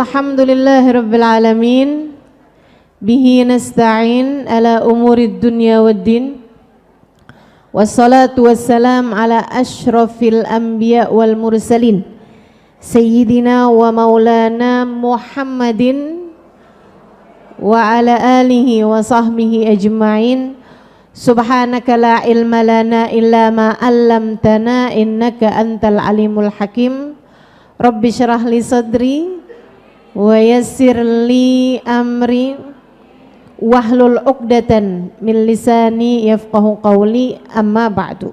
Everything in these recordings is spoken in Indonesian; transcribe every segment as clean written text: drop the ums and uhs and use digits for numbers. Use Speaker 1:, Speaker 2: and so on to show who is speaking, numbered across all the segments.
Speaker 1: Alhamdulillahirabbil alamin. Bihi nasta'in ala umurid dunya waddin. Wassalatu wassalam ala asyrafil anbiya wal mursalin. Sayyidina wa maulana Muhammadin wa ala alihi wa sahbihi ajma'in. Subhanaka la ilma lana illa ma 'allamtana innaka antal alimul hakim. Rabbi syrah li sadri wa yassir li amri wahlul 'uqdatan min lisani yafqahu qawli, amma ba'du.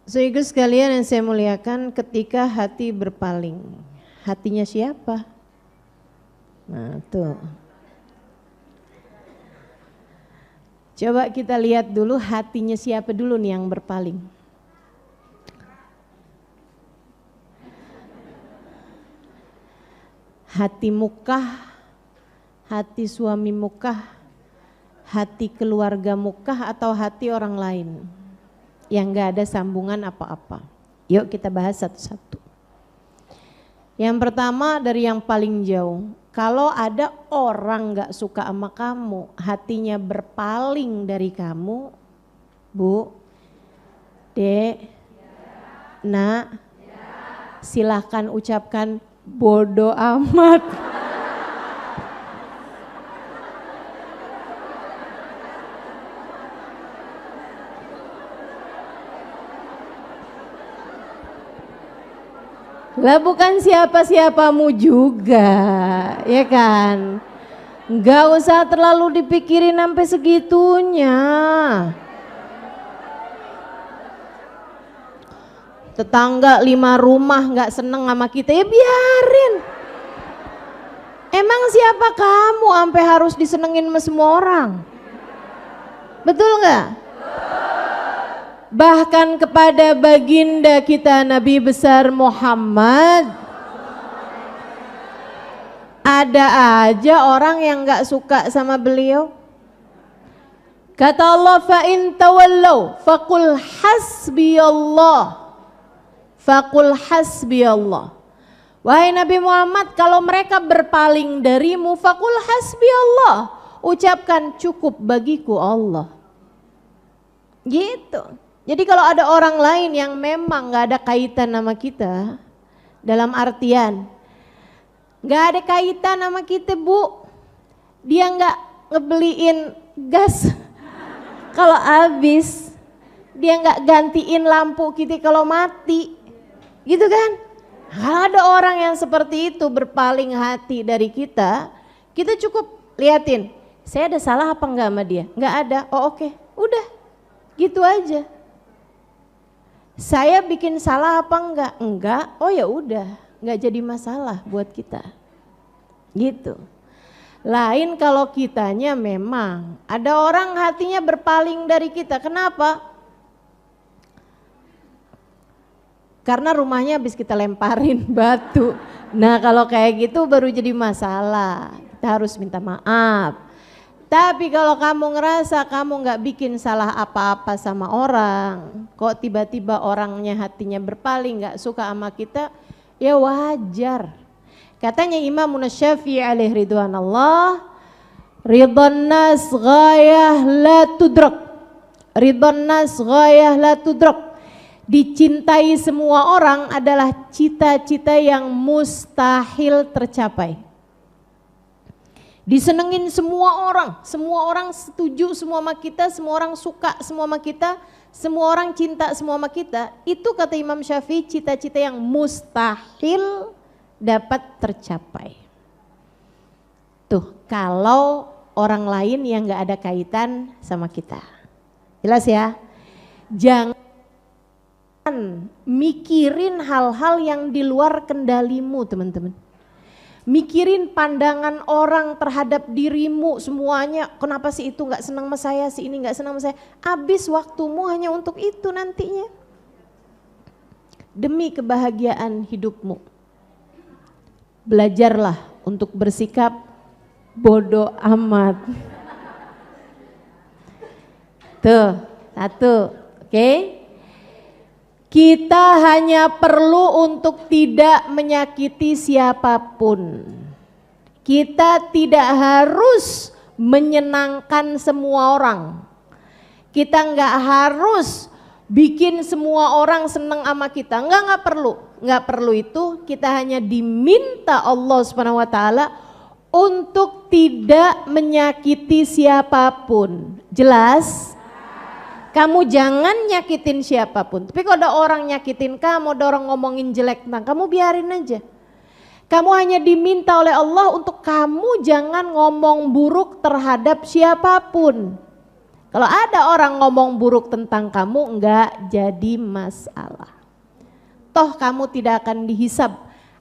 Speaker 1: Saudara sekalian yang saya muliakan, ketika hati berpaling, hatinya siapa? Nah, tuh. Coba kita lihat dulu hatinya siapa dulu nih yang berpaling. Hati mukah, hati suami mukah, hati keluarga mukah, atau hati orang lain yang gak ada sambungan apa-apa. Yuk kita bahas satu-satu. Yang pertama dari yang paling jauh. Kalau ada orang gak suka sama kamu, hatinya berpaling dari kamu, Bu, Dek, Nak, silahkan ucapkan bodoh amat. Lah bukan siapa-siapamu juga, ya kan? Gak usah terlalu dipikirin sampai segitunya. Tetangga 5 rumah gak seneng sama kita, ya biarin. Emang siapa kamu sampai harus disenengin sama semua orang? Betul gak? Bahkan kepada baginda kita Nabi besar Muhammad, ada aja orang yang gak suka sama beliau. Kata Allah, fa in tawallau faqul hasbiyallah. Faqul hasbiyallah. Wahai Nabi Muhammad, kalau mereka berpaling darimu, faqul hasbiyallah, ucapkan cukup bagiku Allah. Gitu. Jadi kalau ada orang lain yang memang gak ada kaitan sama kita, dalam artian gak ada kaitan sama kita, Bu, dia gak ngebeliin gas kalau habis, dia gak gantiin lampu kita kalau mati, gitu kan? Kalau ada orang yang seperti itu berpaling hati dari kita, kita cukup liatin, saya ada salah apa enggak sama dia? Enggak ada, oh oke, udah, gitu aja. Saya bikin salah apa enggak? Enggak, oh ya udah, enggak jadi masalah buat kita. Gitu. Lain kalau kitanya memang ada orang hatinya berpaling dari kita. Kenapa? Karena rumahnya habis kita lemparin batu. Nah, kalau kayak gitu baru jadi masalah. Kita harus minta maaf. Tapi kalau kamu ngerasa kamu gak bikin salah apa-apa sama orang, kok tiba-tiba orangnya hatinya berpaling gak suka sama kita, ya wajar. Katanya Imam Syafi'i alaihi ridwanallah, ridwan nas ghayah la tudrak. Ridwan nas ghayah la tudrak. Dicintai semua orang adalah cita-cita yang mustahil tercapai. Disenengin semua orang setuju semua sama kita, semua orang suka semua sama kita, semua orang cinta semua sama kita. Itu kata Imam Syafi'i cita-cita yang mustahil dapat tercapai. Tuh, kalau orang lain yang gak ada kaitan sama kita. Jelas ya? Jangan mikirin hal-hal yang di luar kendalimu, teman-teman. Mikirin pandangan orang terhadap dirimu semuanya, kenapa si itu gak senang sama saya, si ini gak senang sama saya. Habis waktumu hanya untuk itu nantinya. Demi kebahagiaan hidupmu. Belajarlah untuk bersikap bodoh amat. Tuh, satu, oke. Kita hanya perlu untuk tidak menyakiti siapapun. Kita tidak harus menyenangkan semua orang. Kita nggak harus bikin semua orang senang sama kita. Nggak perlu. Nggak perlu itu, kita hanya diminta Allah Subhanahu wa taala untuk tidak menyakiti siapapun. Jelas? Kamu jangan nyakitin siapapun. Tapi kalau ada orang nyakitin kamu, ada orang ngomongin jelek tentang kamu, biarin aja. Kamu hanya diminta oleh Allah untuk kamu jangan ngomong buruk terhadap siapapun. Kalau ada orang ngomong buruk tentang kamu, enggak jadi masalah. Toh kamu tidak akan dihisab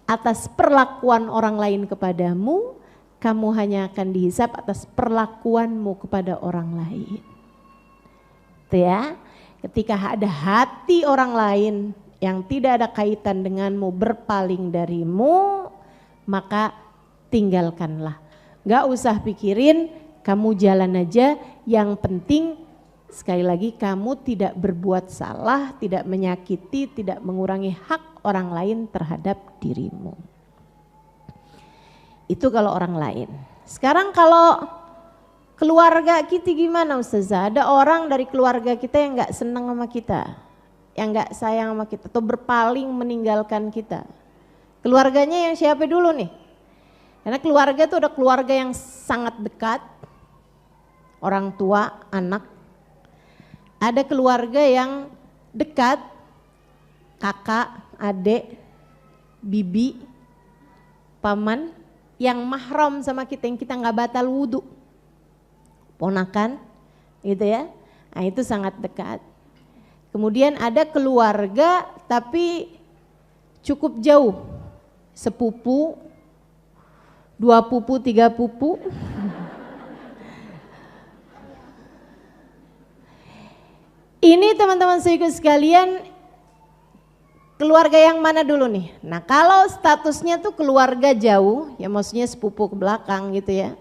Speaker 1: atas perlakuan orang lain kepadamu, kamu hanya akan dihisab atas perlakuanmu kepada orang lain. Itu ya, ketika ada hati orang lain yang tidak ada kaitan denganmu berpaling darimu, maka tinggalkanlah. Gak usah pikirin, kamu jalan aja, yang penting sekali lagi kamu tidak berbuat salah, tidak menyakiti, tidak mengurangi hak orang lain terhadap dirimu. Itu kalau orang lain. Sekarang kalau keluarga kita gimana Ustazah? Ada orang dari keluarga kita yang gak senang sama kita, yang gak sayang sama kita, atau berpaling meninggalkan kita. Keluarganya yang siapa dulu nih? Karena keluarga itu ada keluarga yang sangat dekat, orang tua, anak. Ada keluarga yang dekat, kakak, adik, bibi, paman, yang mahram sama kita, yang kita gak batal wudhu. Ponakan, gitu ya. Nah itu sangat dekat. Kemudian ada keluarga tapi cukup jauh, sepupu, 2 pupu, 3 pupu. Ini teman-teman sekalian, keluarga yang mana dulu nih? Nah kalau statusnya tuh keluarga jauh, ya maksudnya sepupu ke belakang gitu ya.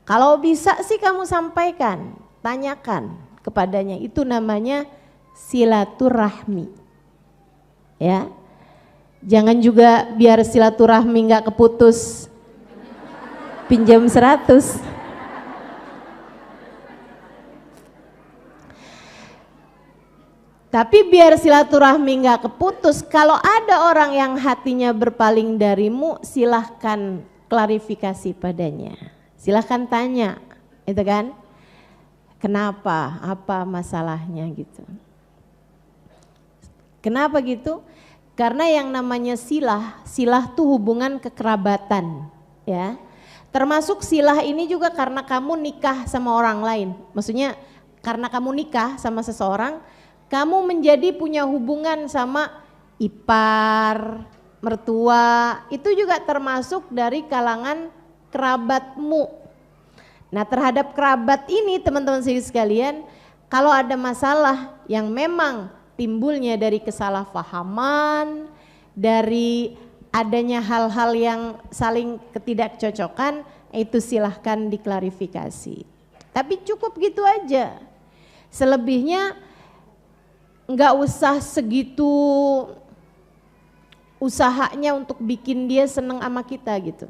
Speaker 1: Kalau bisa sih kamu sampaikan, tanyakan kepadanya, itu namanya silaturahmi. Ya, jangan juga biar silaturahmi nggak keputus, pinjam 100. Tapi biar silaturahmi nggak keputus, kalau ada orang yang hatinya berpaling darimu, silahkan klarifikasi padanya. Silahkan tanya, itu kan, kenapa, apa masalahnya gitu. Kenapa gitu? Karena yang namanya silah tuh hubungan kekerabatan, ya. Termasuk silah ini juga karena kamu nikah sama orang lain. Maksudnya karena kamu nikah sama seseorang, kamu menjadi punya hubungan sama ipar, mertua, itu juga termasuk dari kalangan kerabatmu. Nah terhadap kerabat ini teman-teman sekalian, kalau ada masalah yang memang timbulnya dari kesalahpahaman, dari adanya hal-hal yang saling ketidakcocokan, itu silahkan diklarifikasi. Tapi cukup gitu aja, selebihnya nggak usah segitu usahanya untuk bikin dia seneng sama kita gitu.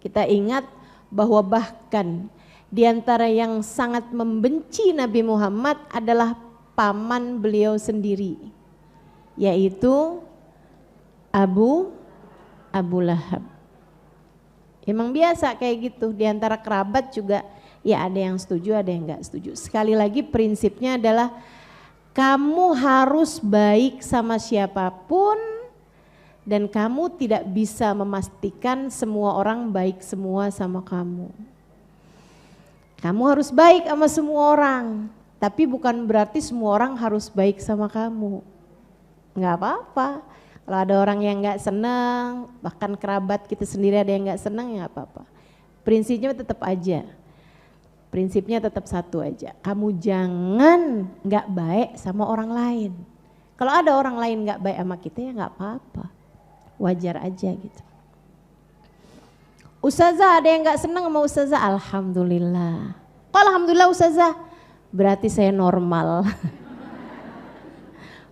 Speaker 1: Kita ingat bahwa bahkan di antara yang sangat membenci Nabi Muhammad adalah paman beliau sendiri, yaitu Abu Lahab. Emang biasa kayak gitu, di antara kerabat juga ya ada yang setuju, ada yang enggak setuju. Sekali lagi prinsipnya adalah kamu harus baik sama siapapun dan kamu tidak bisa memastikan semua orang baik semua sama kamu. Kamu harus baik sama semua orang, tapi bukan berarti semua orang harus baik sama kamu. Enggak apa-apa. Kalau ada orang yang enggak senang, bahkan kerabat kita sendiri ada yang enggak senang, ya enggak apa-apa. Prinsipnya tetap aja. Prinsipnya tetap satu aja, kamu jangan nggak baik sama orang lain. Kalau ada orang lain nggak baik sama kita ya nggak apa-apa, wajar aja gitu. Ustazah ada yang nggak senang sama Ustazah, alhamdulillah. Kok alhamdulillah Ustazah? Berarti saya normal.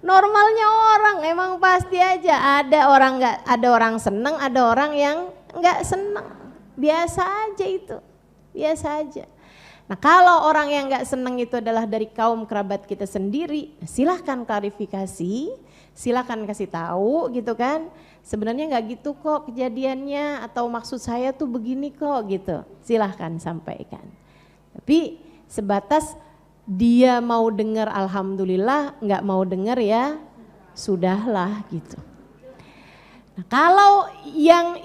Speaker 1: Normalnya orang emang pasti aja ada orang seneng, ada orang yang nggak seneng. Biasa aja itu, biasa aja. Nah kalau orang yang nggak seneng itu adalah dari kaum kerabat kita sendiri, silahkan klarifikasi, silahkan kasih tahu gitu kan. Sebenarnya nggak gitu kok kejadiannya, atau maksud saya tuh begini kok gitu. Silahkan sampaikan. Tapi sebatas dia mau dengar alhamdulillah, nggak mau dengar ya sudahlah gitu. Nah, kalau yang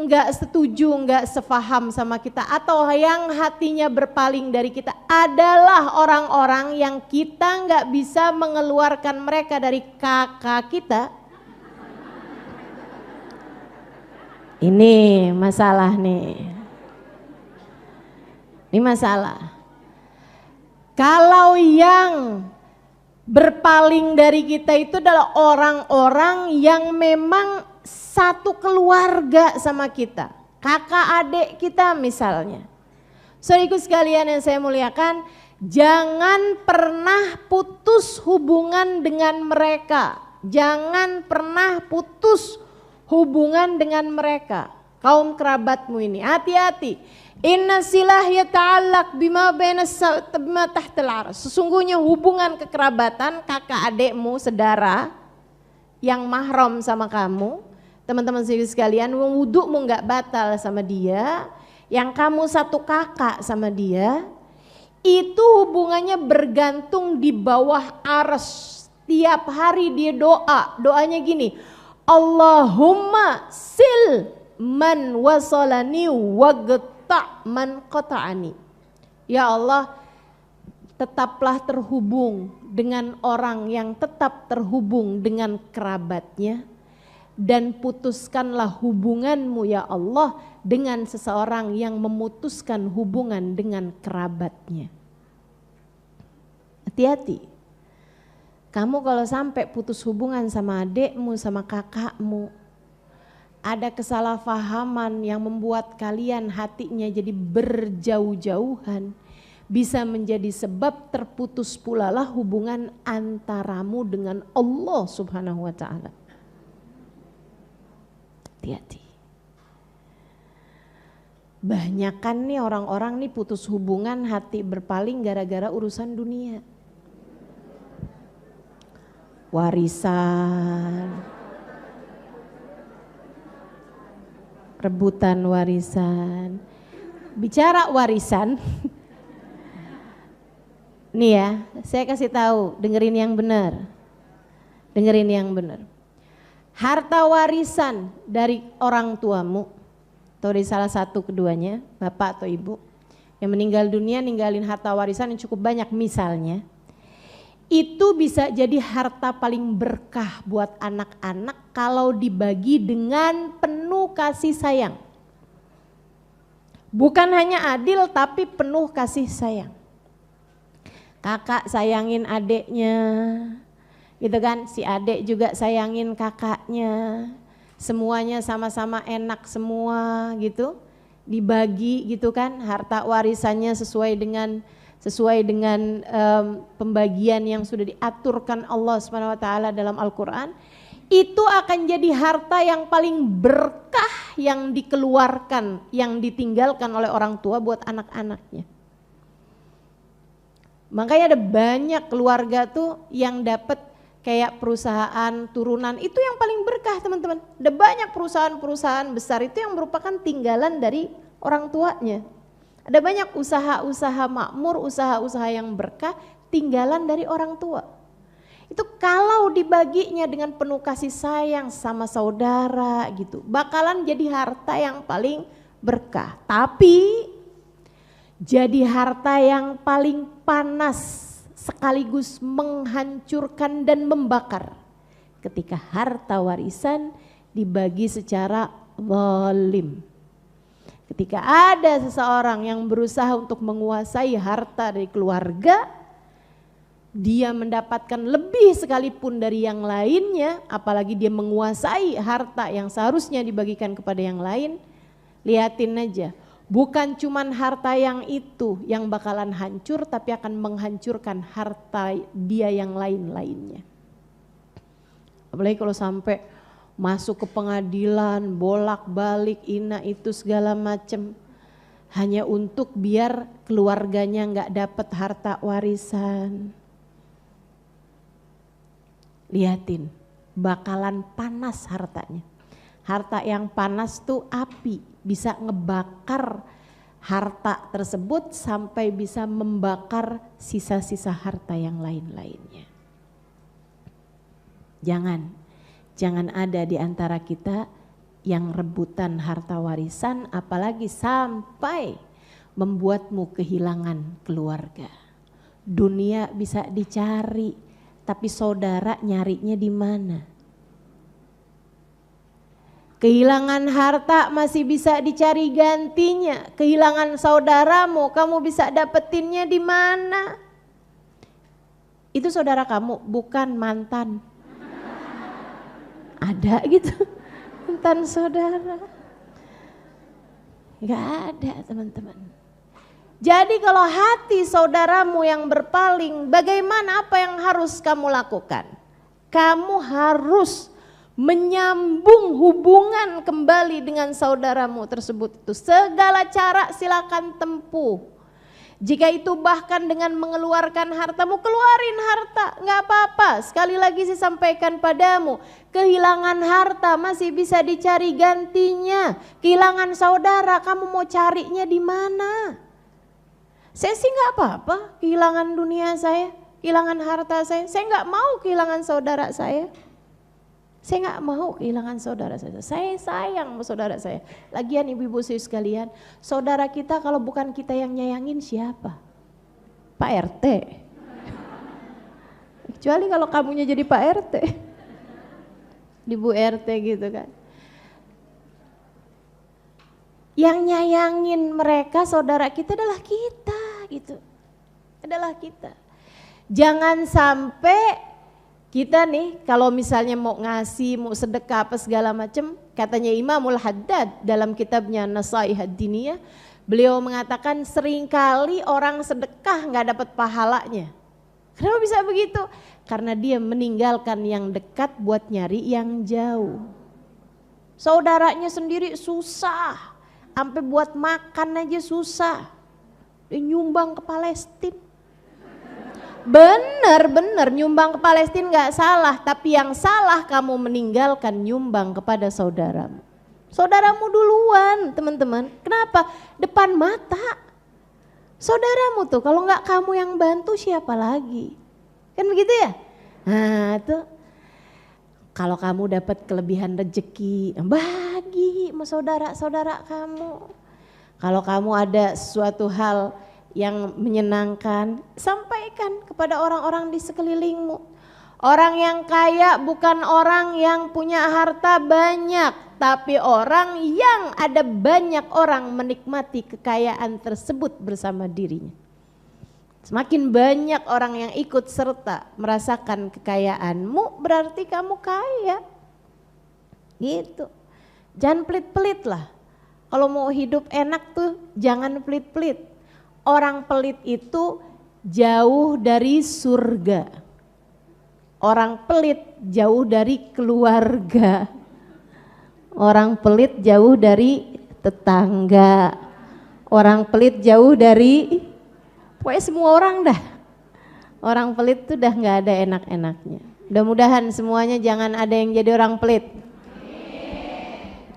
Speaker 1: nggak setuju, nggak sefaham sama kita, atau yang hatinya berpaling dari kita adalah orang-orang yang kita nggak bisa mengeluarkan mereka dari kakak kita. Ini masalah nih. Ini masalah. Kalau yang berpaling dari kita itu adalah orang-orang yang memang satu keluarga sama kita, kakak adik kita misalnya. Saudaraku sekalian yang saya muliakan, jangan pernah putus hubungan dengan mereka. Jangan pernah putus hubungan dengan mereka. Kaum kerabatmu ini, hati-hati. Inna silah yata'allaq bima tahtal arsy. Sesungguhnya hubungan kekerabatan kakak adikmu, saudara yang mahram sama kamu, teman-teman sekalian, wudhumu nggak batal sama dia, yang kamu satu kakak sama dia, itu hubungannya bergantung di bawah arsy. Tiap hari dia doanya gini, Allahumma sil man wasalani wagta' man qata'ani. Ya Allah, tetaplah terhubung dengan orang yang tetap terhubung dengan kerabatnya, dan putuskanlah hubunganmu ya Allah dengan seseorang yang memutuskan hubungan dengan kerabatnya. Hati-hati. Kamu kalau sampai putus hubungan sama adekmu, sama kakakmu, ada kesalahpahaman yang membuat kalian hatinya jadi berjauh-jauhan, bisa menjadi sebab terputus pula lah hubungan antaramu dengan Allah Subhanahu wa ta'ala. Hati-hati. Banyakan nih orang-orang nih putus hubungan, hati berpaling gara-gara urusan dunia. Warisan, rebutan warisan. Bicara warisan, nih ya, saya kasih tahu, dengerin yang benar. Dengerin yang benar. Harta warisan dari orang tuamu, atau dari salah satu keduanya, bapak atau ibu, yang meninggal dunia ninggalin harta warisan yang cukup banyak misalnya, itu bisa jadi harta paling berkah buat anak-anak kalau dibagi dengan penuh kasih sayang. Bukan hanya adil tapi penuh kasih sayang. Kakak sayangin adeknya, gitu kan, si adek juga sayangin kakaknya, semuanya sama-sama enak semua gitu, dibagi gitu kan, harta warisannya sesuai dengan pembagian yang sudah diaturkan Allah Subhanahu wa taala dalam Al-Qur'an. Itu akan jadi harta yang paling berkah yang dikeluarkan, yang ditinggalkan oleh orang tua buat anak-anaknya. Makanya ada banyak keluarga tuh yang dapat kayak perusahaan turunan, itu yang paling berkah teman-teman. Ada banyak perusahaan-perusahaan besar itu yang merupakan tinggalan dari orang tuanya. Ada banyak usaha-usaha makmur, usaha-usaha yang berkah, tinggalan dari orang tua. Itu kalau dibaginya dengan penuh kasih sayang sama saudara gitu, bakalan jadi harta yang paling berkah. Tapi jadi harta yang paling panas sekaligus menghancurkan dan membakar ketika harta warisan dibagi secara zalim. Ketika ada seseorang yang berusaha untuk menguasai harta dari keluarga, dia mendapatkan lebih sekalipun dari yang lainnya, apalagi dia menguasai harta yang seharusnya dibagikan kepada yang lain. Lihatin aja, bukan cuman harta yang itu yang bakalan hancur, tapi akan menghancurkan harta dia yang lain-lainnya. Apalagi kalau sampai masuk ke pengadilan, bolak-balik, itu segala macem. Hanya untuk biar keluarganya nggak dapat harta warisan. Lihatin, bakalan panas hartanya. Harta yang panas tuh api, bisa ngebakar harta tersebut sampai bisa membakar sisa-sisa harta yang lain-lainnya. Jangan ada di antara kita yang rebutan harta warisan, apalagi sampai membuatmu kehilangan keluarga. Dunia bisa dicari, tapi saudara nyarinya di mana? Kehilangan harta masih bisa dicari gantinya. Kehilangan saudaramu, kamu bisa dapetinnya di mana? Itu saudara kamu, bukan mantan. Ada gitu, mantan saudara. Gak ada teman-teman. Jadi kalau hati saudaramu yang berpaling, bagaimana, apa yang harus kamu lakukan? Kamu harus menyambung hubungan kembali dengan saudaramu tersebut itu. Segala cara silakan tempuh. Jika itu bahkan dengan mengeluarkan hartamu, keluarin harta, nggak apa-apa. Sekali lagi saya sampaikan padamu, kehilangan harta masih bisa dicari gantinya. Kehilangan saudara, kamu mau carinya di mana? Saya sih nggak apa-apa kehilangan dunia saya, kehilangan harta saya nggak mau kehilangan saudara saya. Saya nggak mau kehilangan saudara saya. Saya sayang sama saudara saya. Lagian ibu-ibu saya sekalian, saudara kita kalau bukan kita yang nyayangin siapa? Pak RT. Kecuali kalau kamunya jadi Pak RT. Ibu RT gitu kan. Yang nyayangin mereka saudara kita adalah kita gitu. Adalah kita. Jangan sampai kita nih kalau misalnya mau ngasih, mau sedekah apa segala macam, katanya Imamul Haddad dalam kitabnya Nasaih Ad-Diniyah, beliau mengatakan seringkali orang sedekah nggak dapat pahalanya. Kenapa bisa begitu? Karena dia meninggalkan yang dekat buat nyari yang jauh. Saudaranya sendiri susah, sampai buat makan aja susah. Dia nyumbang ke Palestina. Benar nyumbang ke Palestina nggak salah, tapi yang salah kamu meninggalkan nyumbang kepada saudaramu. Saudaramu duluan teman-teman, kenapa? Depan mata. Saudaramu tuh kalau nggak kamu yang bantu siapa lagi? Kan begitu ya? Nah tuh kalau kamu dapat kelebihan rezeki, bagi sama saudara-saudara kamu. Kalau kamu ada suatu hal yang menyenangkan, sampaikan kepada orang-orang di sekelilingmu. Orang yang kaya bukan orang yang punya harta banyak, tapi orang yang ada banyak orang menikmati kekayaan tersebut bersama dirinya. Semakin banyak orang yang ikut serta merasakan kekayaanmu, berarti kamu kaya. Gitu. Jangan pelit-pelit lah. Kalau mau hidup enak tuh jangan pelit-pelit. Orang pelit itu jauh dari surga. Orang pelit jauh dari keluarga. Orang pelit jauh dari tetangga. Orang pelit jauh dari pokoknya semua orang dah. Orang pelit tuh dah gak ada enak-enaknya. Mudah-mudahan semuanya jangan ada yang jadi orang pelit.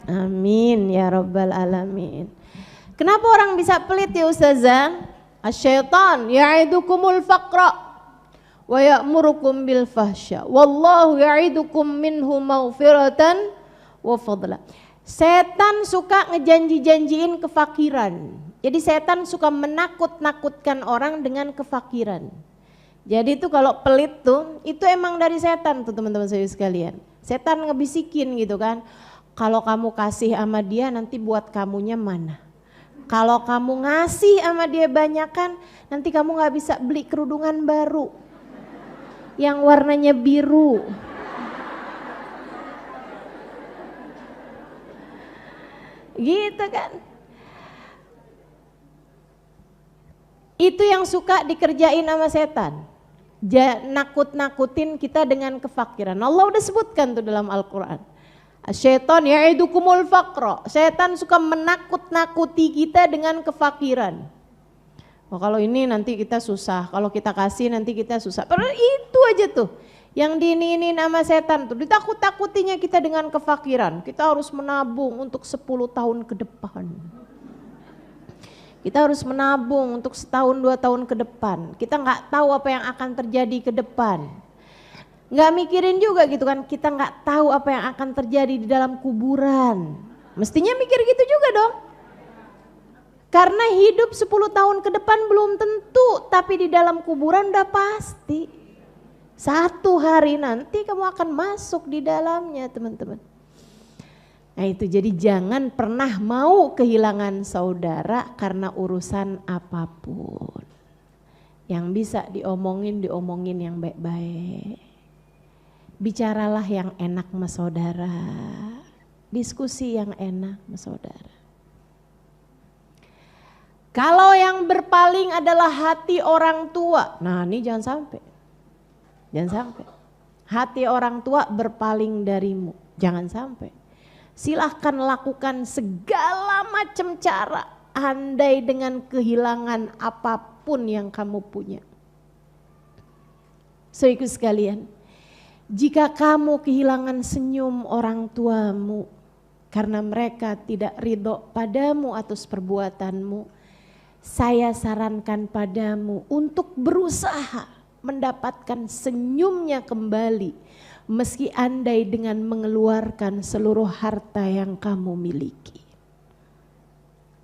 Speaker 1: Amin ya rabbal alamin. Kenapa orang bisa pelit ya Ustazah? Asyaitan ya'idukumul faqra wa ya'murukum bil fahsya wallahu ya'idukum minhu maghfiratan wa fadla. Setan suka ngejanji-janjiin kefakiran. Jadi setan suka menakut-nakutkan orang dengan kefakiran. Jadi itu kalau pelit tuh itu emang dari setan tuh teman-teman saya sekalian. Setan ngebisikin gitu kan. Kalau kamu kasih sama dia nanti buat kamunya mana? Kalau kamu ngasih sama dia banyakan, nanti kamu gak bisa beli kerudungan baru yang warnanya biru. Gitu kan. Itu yang suka dikerjain sama setan. nakut-nakutin kita dengan kefakiran. Allah udah sebutkan tuh dalam Al-Quran. Syaitan ya'idukumul faqra. Syaitan suka menakut-nakuti kita dengan kefakiran. Oh, kalau ini nanti kita susah, kalau kita kasih nanti kita susah. Padahal itu aja tuh yang diini nama setan tuh, ditakut-takutinya kita dengan kefakiran. Kita harus menabung untuk 10 tahun ke depan. Kita harus menabung untuk 1-2 tahun ke depan. Kita nggak tahu apa yang akan terjadi ke depan. Nggak mikirin juga gitu kan, kita nggak tahu apa yang akan terjadi di dalam kuburan. Mestinya mikir gitu juga dong. Karena hidup 10 tahun ke depan belum tentu, tapi di dalam kuburan udah pasti. Satu hari nanti kamu akan masuk di dalamnya, teman-teman. Nah itu, jadi jangan pernah mau kehilangan saudara karena urusan apapun. Yang bisa diomongin yang baik-baik. Bicaralah yang enak sama saudara, diskusi yang enak sama saudara. Kalau yang berpaling adalah hati orang tua, nah ini jangan sampai. Hati orang tua berpaling darimu, jangan sampai. Silahkan lakukan segala macam cara, andai dengan kehilangan apapun yang kamu punya. Saudaraku sekalian, jika kamu kehilangan senyum orang tuamu karena mereka tidak ridho padamu atas perbuatanmu, saya sarankan padamu untuk berusaha mendapatkan senyumnya kembali, meski andai dengan mengeluarkan seluruh harta yang kamu miliki.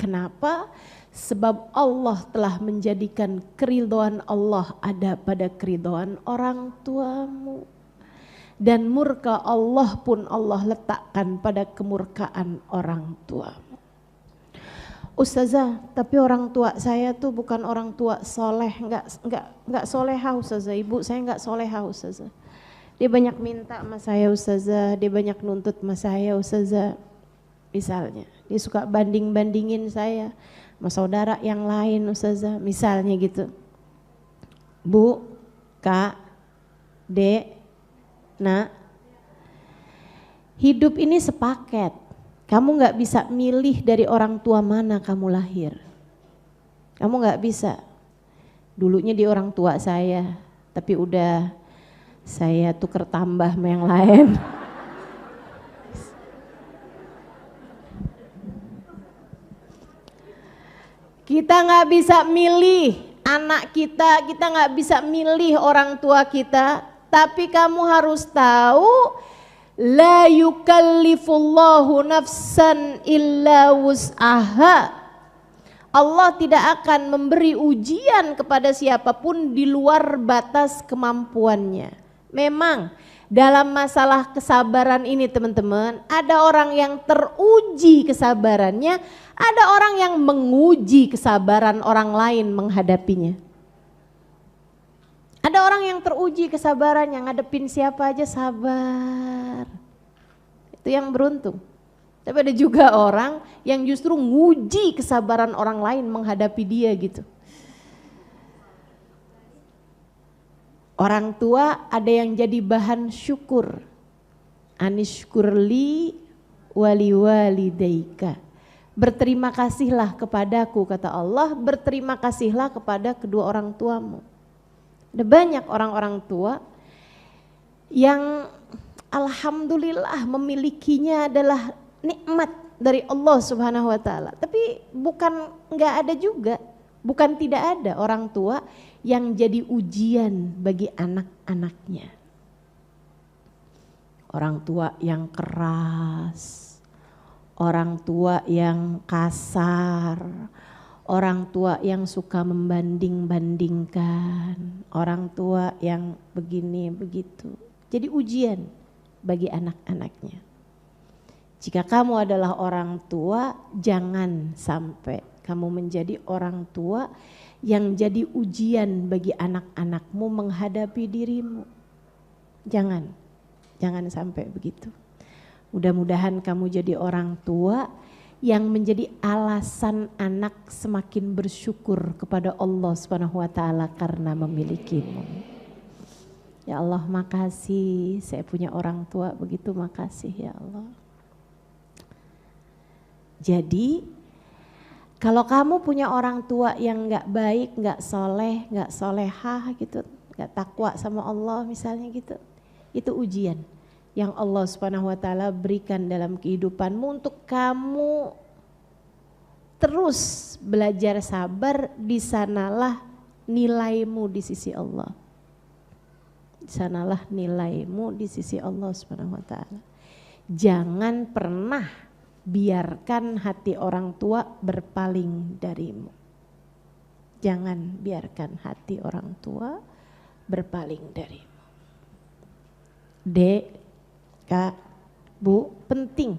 Speaker 1: Kenapa? Sebab Allah telah menjadikan keridhaan Allah ada pada keridhaan orang tuamu. Dan murka Allah pun Allah letakkan pada kemurkaan orang tuamu. Ustazah, tapi orang tua saya tuh bukan orang tua soleh, enggak solehah Ustazah, ibu saya enggak solehah Ustazah. Dia banyak minta sama saya Ustazah, dia banyak nuntut sama saya Ustazah. Misalnya, dia suka banding-bandingin saya sama saudara yang lain Ustazah, misalnya gitu. Bu, Kak, Dek, nah, hidup ini sepaket. Kamu gak bisa milih dari orang tua mana kamu lahir. Kamu gak bisa. Dulunya di orang tua saya, tapi udah saya tuker tambah sama yang lain. Kita gak bisa milih anak kita gak bisa milih orang tua kita. Tapi kamu harus tahu, la yukallifullahu nafsan illa wus'aha. Allah tidak akan memberi ujian kepada siapapun di luar batas kemampuannya. Memang dalam masalah kesabaran ini teman-teman, ada orang yang teruji kesabarannya, ada orang yang menguji kesabaran orang lain menghadapinya. Ada orang yang teruji kesabaran, yang ngadepin siapa aja sabar. Itu yang beruntung. Tapi ada juga orang yang justru nguji kesabaran orang lain menghadapi dia gitu. Orang tua ada yang jadi bahan syukur. Anishkurli wali walidaika. Berterima kasihlah kepadaku, kata Allah, berterima kasihlah kepada kedua orang tuamu. Ada banyak orang-orang tua yang alhamdulillah memilikinya adalah nikmat dari Allah Subhanahu wa taala. Tapi bukan enggak ada juga, bukan tidak ada orang tua yang jadi ujian bagi anak-anaknya. Orang tua yang keras, orang tua yang kasar, orang tua yang suka membanding-bandingkan, orang tua yang begini begitu. Jadi ujian bagi anak-anaknya. Jika kamu adalah orang tua, jangan sampai kamu menjadi orang tua yang jadi ujian bagi anak-anakmu menghadapi dirimu. Jangan sampai begitu. Mudah-mudahan kamu jadi orang tua yang menjadi alasan anak semakin bersyukur kepada Allah Subhanahu wa taala karena memilikimu. Ya Allah makasih saya punya orang tua begitu, makasih ya Allah. Jadi kalau kamu punya orang tua yang gak baik, gak soleh, gak solehah gitu, gak takwa sama Allah misalnya gitu, itu ujian yang Allah Subhanahu wa ta'ala berikan dalam kehidupanmu untuk kamu terus belajar sabar. Di sanalah nilaimu di sisi Allah. Di sanalah nilaimu di sisi Allah Subhanahu wa ta'ala. Jangan pernah biarkan hati orang tua berpaling darimu. Jangan biarkan hati orang tua berpaling darimu. Dek, Kak, Bu, penting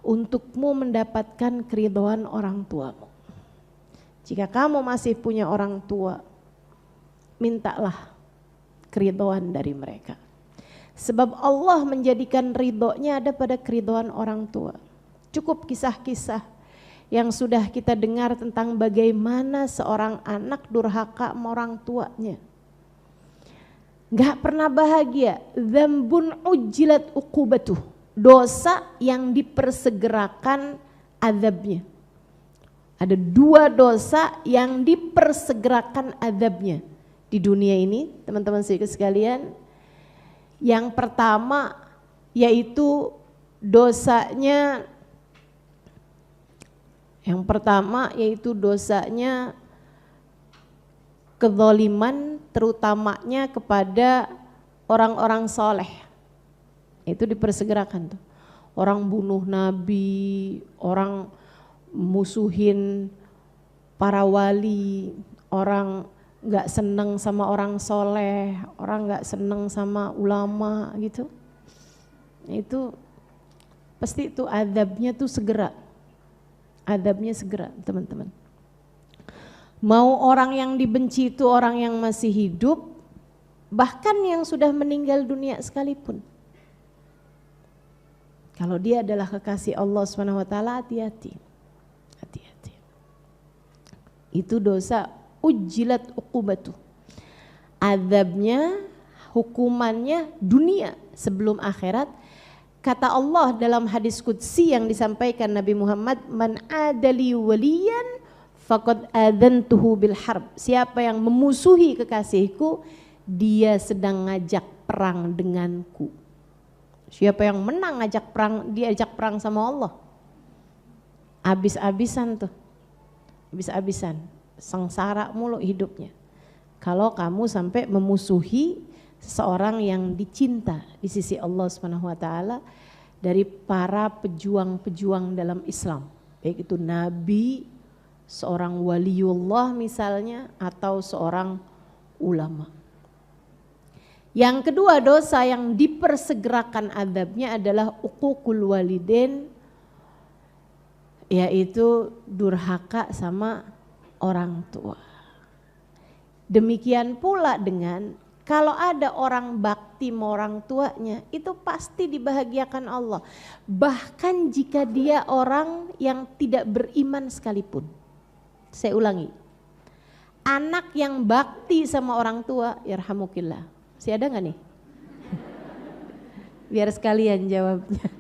Speaker 1: untukmu mendapatkan keridhaan orang tuamu. Jika kamu masih punya orang tua, mintalah keridhaan dari mereka. Sebab Allah menjadikan ridhonya ada pada keridhaan orang tua. Cukup kisah-kisah yang sudah kita dengar tentang bagaimana seorang anak durhaka sama orang tuanya. Gak pernah bahagia. Dzambun ujjilat uqubatuh. Dosa yang dipersegerakan azabnya. Ada 2 dosa yang dipersegerakan azabnya di dunia ini, teman-teman sekalian. Yang pertama yaitu dosanya kezaliman, terutamanya kepada orang-orang soleh. Itu dipersegerakan tuh. Orang bunuh nabi, orang musuhin para wali, orang gak seneng sama orang soleh, orang gak seneng sama ulama gitu. Itu pasti itu azabnya tuh segera. Azabnya segera, teman-teman. Mau orang yang dibenci itu orang yang masih hidup, bahkan yang sudah meninggal dunia sekalipun. Kalau dia adalah kekasih Allah SWT, hati-hati. Hati-hati. Itu dosa ujjilat uqubatuh. Azabnya, hukumannya dunia sebelum akhirat. Kata Allah dalam hadis qudsi yang disampaikan Nabi Muhammad, man adali waliyan faqad adantuhu bil harb. Siapa yang memusuhi kekasihku, dia sedang ngajak perang denganku. Siapa yang menang ngajak perang, diajak perang sama Allah. Abis-abisan tuh. Abis-abisan. Sengsara mulu hidupnya. Kalau kamu sampai memusuhi seseorang yang dicinta di sisi Allah Subhanahu wa taala dari para pejuang-pejuang dalam Islam. Baik itu nabi, seorang waliullah misalnya, atau seorang ulama. Yang kedua dosa yang dipersegerakan azabnya adalah uququl walidain, yaitu durhaka sama orang tua. Demikian pula dengan kalau ada orang bakti sama orang tuanya, itu pasti dibahagiakan Allah. Bahkan jika dia orang yang tidak beriman sekalipun. Saya ulangi, anak yang bakti sama orang tua, yarhamukillah. Masih ada gak nih? Biar sekalian jawabnya.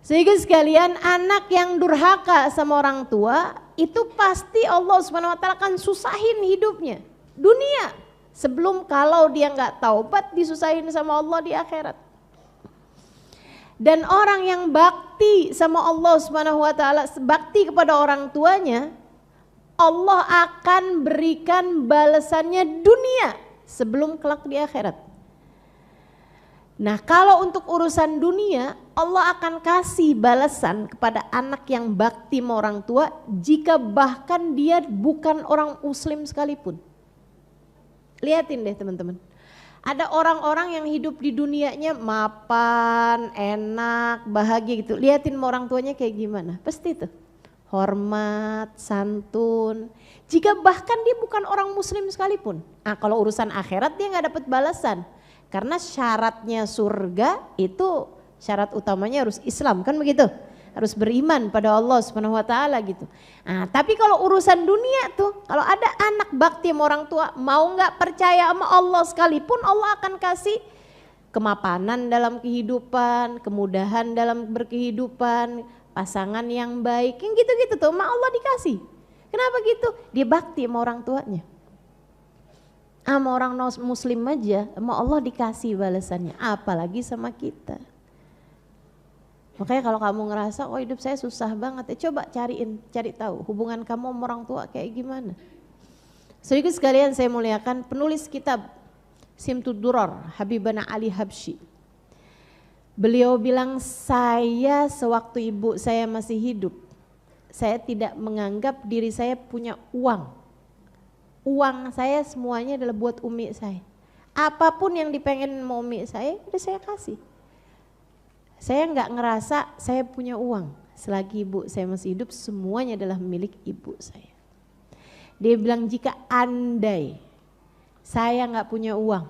Speaker 1: Sehingga sekalian, anak yang durhaka sama orang tua, itu pasti Allah Subhanahu wa ta'ala akan susahin hidupnya. Dunia, sebelum kalau dia gak taubat disusahin sama Allah di akhirat. Dan orang yang bakti sama Allah Subhanahu wa ta'ala, bakti kepada orang tuanya, Allah akan berikan balasannya dunia sebelum kelak di akhirat. Nah, kalau untuk urusan dunia, Allah akan kasih balasan kepada anak yang bakti sama orang tua jika bahkan dia bukan orang muslim sekalipun. Lihatin deh teman-teman. Ada orang-orang yang hidup di dunianya mapan, enak, bahagia gitu. Lihatin sama orang tuanya kayak gimana. Pasti tuh. Hormat, santun. Jika bahkan dia bukan orang muslim sekalipun. Nah, kalau urusan akhirat dia gak dapat balasan. Karena syaratnya surga itu syarat utamanya harus Islam, kan begitu. harus beriman pada Allah Subhanahu wa taala gitu. Nah, tapi kalau urusan dunia tuh, kalau ada anak bakti sama orang tua, mau nggak percaya sama Allah sekalipun, Allah akan kasih kemapanan dalam kehidupan, kemudahan dalam berkehidupan, pasangan yang baik, yang gitu-gitu tuh sama Allah dikasih. Kenapa gitu? Dia bakti sama orang tuanya. Sama orang muslim aja, sama Allah dikasih balasannya, apalagi sama kita. Makanya kalau kamu ngerasa, oh hidup saya susah banget, ya coba cari tahu hubungan kamu sama orang tua kayak gimana. Sedikit sekalian saya muliakan penulis kitab Simtud Duror, Habibana Ali Habsyi. Beliau bilang, saya sewaktu ibu saya masih hidup, saya tidak menganggap diri saya punya uang. Uang saya semuanya adalah buat umi saya. Apapun yang dipengen mau umi saya, udah saya kasih. Saya nggak ngerasa saya punya uang. Selagi ibu saya masih hidup, semuanya adalah milik ibu saya. Dia bilang, jika andai saya nggak punya uang,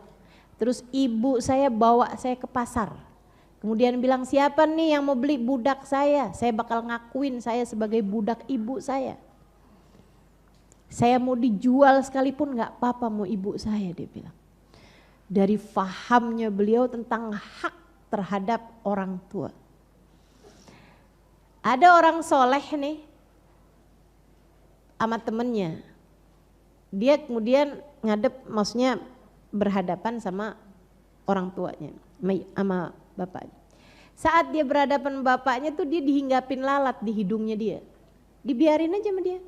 Speaker 1: terus ibu saya bawa saya ke pasar, kemudian bilang, siapa nih yang mau beli budak saya bakal ngakuin saya sebagai budak ibu saya. Saya mau dijual sekalipun nggak apa-apa mau ibu saya, dia bilang. Dari fahamnya beliau tentang hak terhadap orang tua. Ada orang soleh nih sama temennya. Dia kemudian ngadep, maksudnya berhadapan sama orang tuanya, sama bapaknya. Saat dia berhadapan bapaknya tuh dia dihinggapin lalat di hidungnya dia. Dibiarin aja sama dia.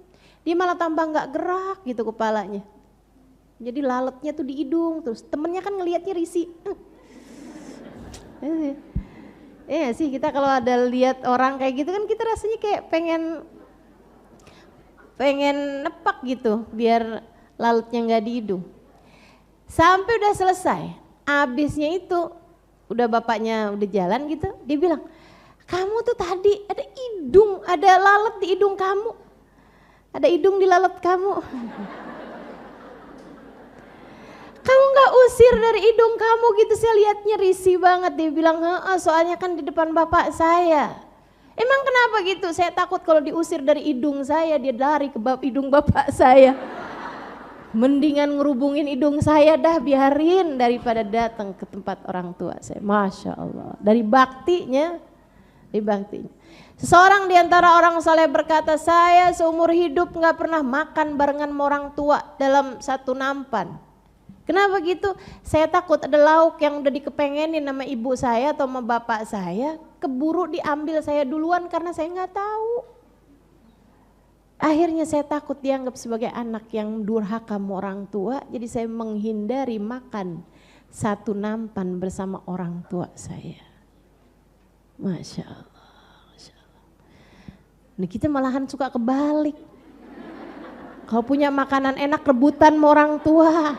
Speaker 1: Dia malah tambah nggak gerak gitu kepalanya. Jadi lalatnya tuh di hidung terus. Temennya kan ngelihatnya risih. Iya sih, kita kalau ada lihat orang kayak gitu kan kita rasanya kayak pengen nepak gitu biar lalatnya nggak di hidung. Sampai udah selesai, abisnya itu udah bapaknya udah jalan gitu, dia bilang, kamu tuh tadi ada lalat di hidung kamu. Ada hidung di lalat kamu. Kamu gak usir dari hidung kamu gitu, saya lihatnya risih banget. Dia bilang, soalnya kan di depan bapak saya. Emang kenapa gitu? Saya takut kalau diusir dari hidung saya, dia lari ke hidung bapak saya. Mendingan ngerubungin hidung saya dah, biarin daripada datang ke tempat orang tua saya. Masya Allah, dari baktinya. Seseorang di antara orang saleh berkata, saya seumur hidup gak pernah makan barengan sama orang tua dalam satu nampan. Kenapa gitu? Saya takut ada lauk yang udah dikepengenin sama ibu saya atau sama bapak saya, keburu diambil saya duluan karena saya gak tahu. Akhirnya saya takut dianggap sebagai anak yang durhaka sama orang tua, jadi saya menghindari makan satu nampan bersama orang tua saya. Masya Allah. Nah, kita malahan suka kebalik. Kalau punya makanan enak rebutan sama orang tua.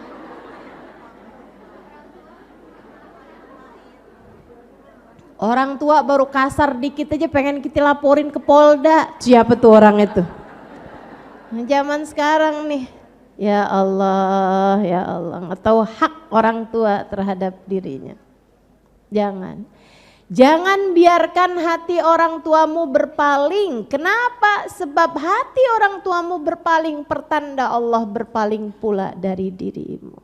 Speaker 1: Orang tua baru kasar dikit aja pengen kita laporin ke Polda. Siapa tuh orang itu? Nah, zaman sekarang nih, ya Allah, nggak tahu hak orang tua terhadap dirinya. Jangan biarkan hati orang tuamu berpaling. Kenapa? Sebab hati orang tuamu berpaling, pertanda Allah berpaling pula dari dirimu.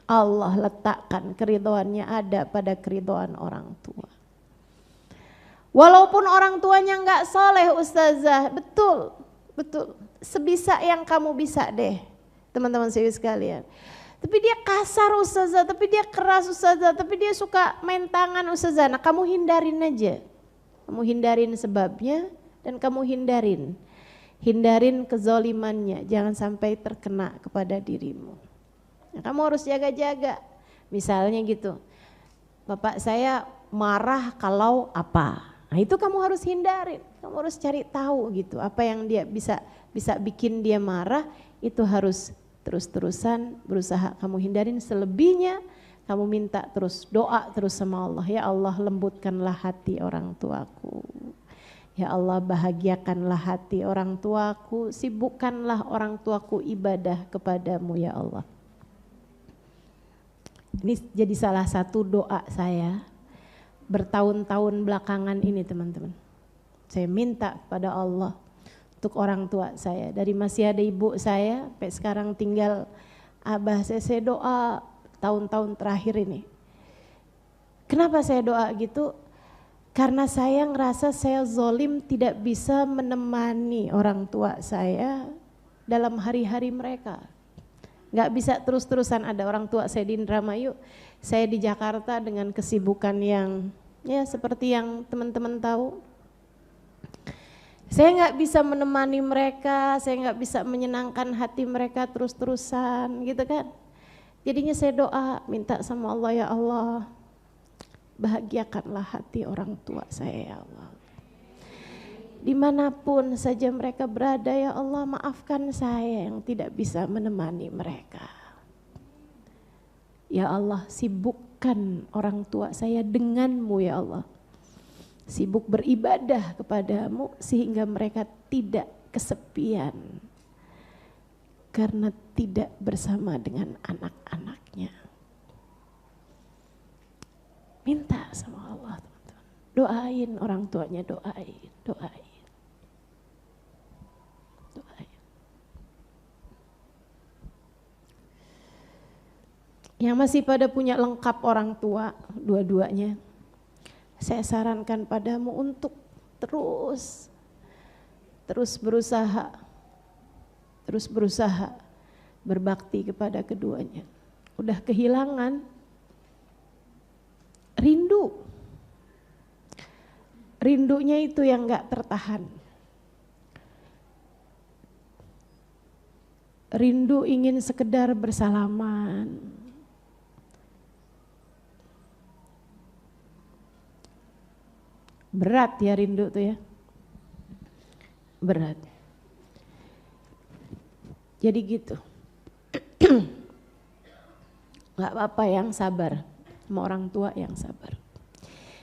Speaker 1: Allah letakkan keridhoannya ada pada keridhoan orang tua. Walaupun orang tuanya nggak soleh ustazah, betul. Sebisa yang kamu bisa deh, teman-teman sekalian. Tapi dia kasar ustazah, tapi dia keras ustazah, tapi dia suka main tangan ustazah. Nah, kamu hindarin aja. Kamu hindarin sebabnya dan kamu hindarin kezolimannya. Jangan sampai terkena kepada dirimu. Nah, kamu harus jaga-jaga. Misalnya gitu, bapak saya marah kalau apa. Nah, itu kamu harus hindarin. Kamu harus cari tahu gitu, apa yang dia bisa bikin dia marah, itu harus terus-terusan berusaha kamu hindarin. Selebihnya kamu minta terus, doa terus sama Allah. Ya Allah, lembutkanlah hati orang tuaku. Ya Allah, bahagiakanlah hati orang tuaku. Sibukkanlah orang tuaku ibadah kepadamu ya Allah. Ini jadi salah satu doa saya bertahun-tahun belakangan ini teman-teman. Saya minta pada Allah untuk orang tua saya. Dari masih ada ibu saya sampai sekarang tinggal abah saya doa tahun-tahun terakhir ini. Kenapa saya doa gitu? Karena saya ngerasa saya zolim tidak bisa menemani orang tua saya dalam hari-hari mereka. Gak bisa terus-terusan, ada orang tua saya di Indramayu, saya di Jakarta dengan kesibukan yang ya seperti yang teman-teman tahu. Saya gak bisa menemani mereka, saya gak bisa menyenangkan hati mereka terus-terusan gitu kan. Jadinya saya doa, minta sama Allah, ya Allah bahagiakanlah hati orang tua saya ya Allah. Dimanapun saja mereka berada ya Allah, maafkan saya yang tidak bisa menemani mereka. Ya Allah, sibukkan orang tua saya denganmu ya Allah. Sibuk beribadah kepadamu sehingga mereka tidak kesepian karena tidak bersama dengan anak-anaknya. Minta sama Allah teman-teman. Doain orang tuanya, doain. Yang masih pada punya lengkap orang tua dua-duanya, saya sarankan padamu untuk terus berusaha berbakti kepada keduanya. Udah kehilangan, rindunya itu yang gak tertahan. Rindu ingin sekedar bersalaman. Berat ya rindu tuh ya, berat. Jadi gitu, gak apa-apa yang sabar, sama orang tua yang sabar.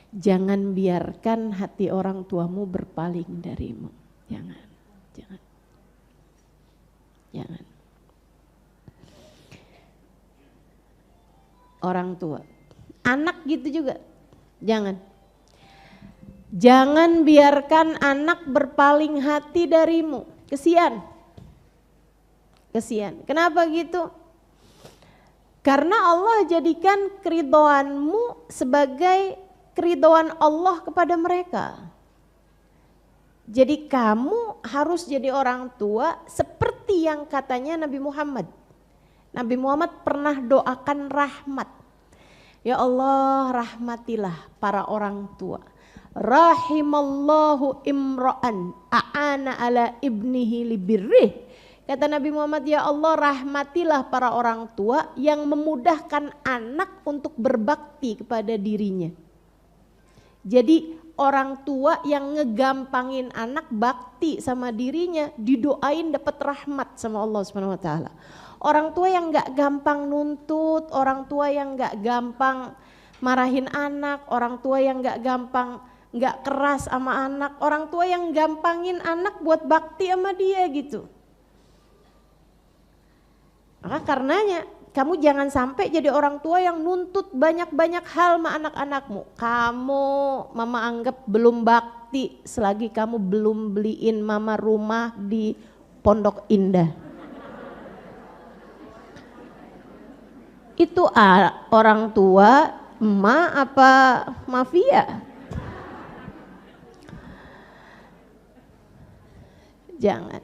Speaker 1: Jangan biarkan hati orang tuamu berpaling darimu, jangan. Orang tua, anak gitu juga, Jangan biarkan anak berpaling hati darimu. Kesian. Kenapa gitu? Karena Allah jadikan keridhoanmu sebagai keridhoan Allah kepada mereka. Jadi kamu harus jadi orang tua seperti yang katanya Nabi Muhammad. Nabi Muhammad pernah doakan rahmat. Ya Allah, rahmatilah para orang tua. Rahimallahu imra'an a'ana ala ibnihi libirrih. Kata Nabi Muhammad, ya Allah rahmatilah para orang tua yang memudahkan anak untuk berbakti kepada dirinya. Jadi orang tua yang ngegampangin anak bakti sama dirinya didoain dapat rahmat sama Allah SWT. Orang tua yang gak gampang nuntut, orang tua yang gak gampang marahin anak, orang tua yang gak keras sama anak, orang tua yang gampangin anak buat bakti sama dia gitu. Maka karenanya kamu jangan sampai jadi orang tua yang nuntut banyak-banyak hal sama anak-anakmu. Kamu mama anggap belum bakti selagi kamu belum beliin mama rumah di Pondok Indah. Itu orang tua emak apa mafia? Jangan.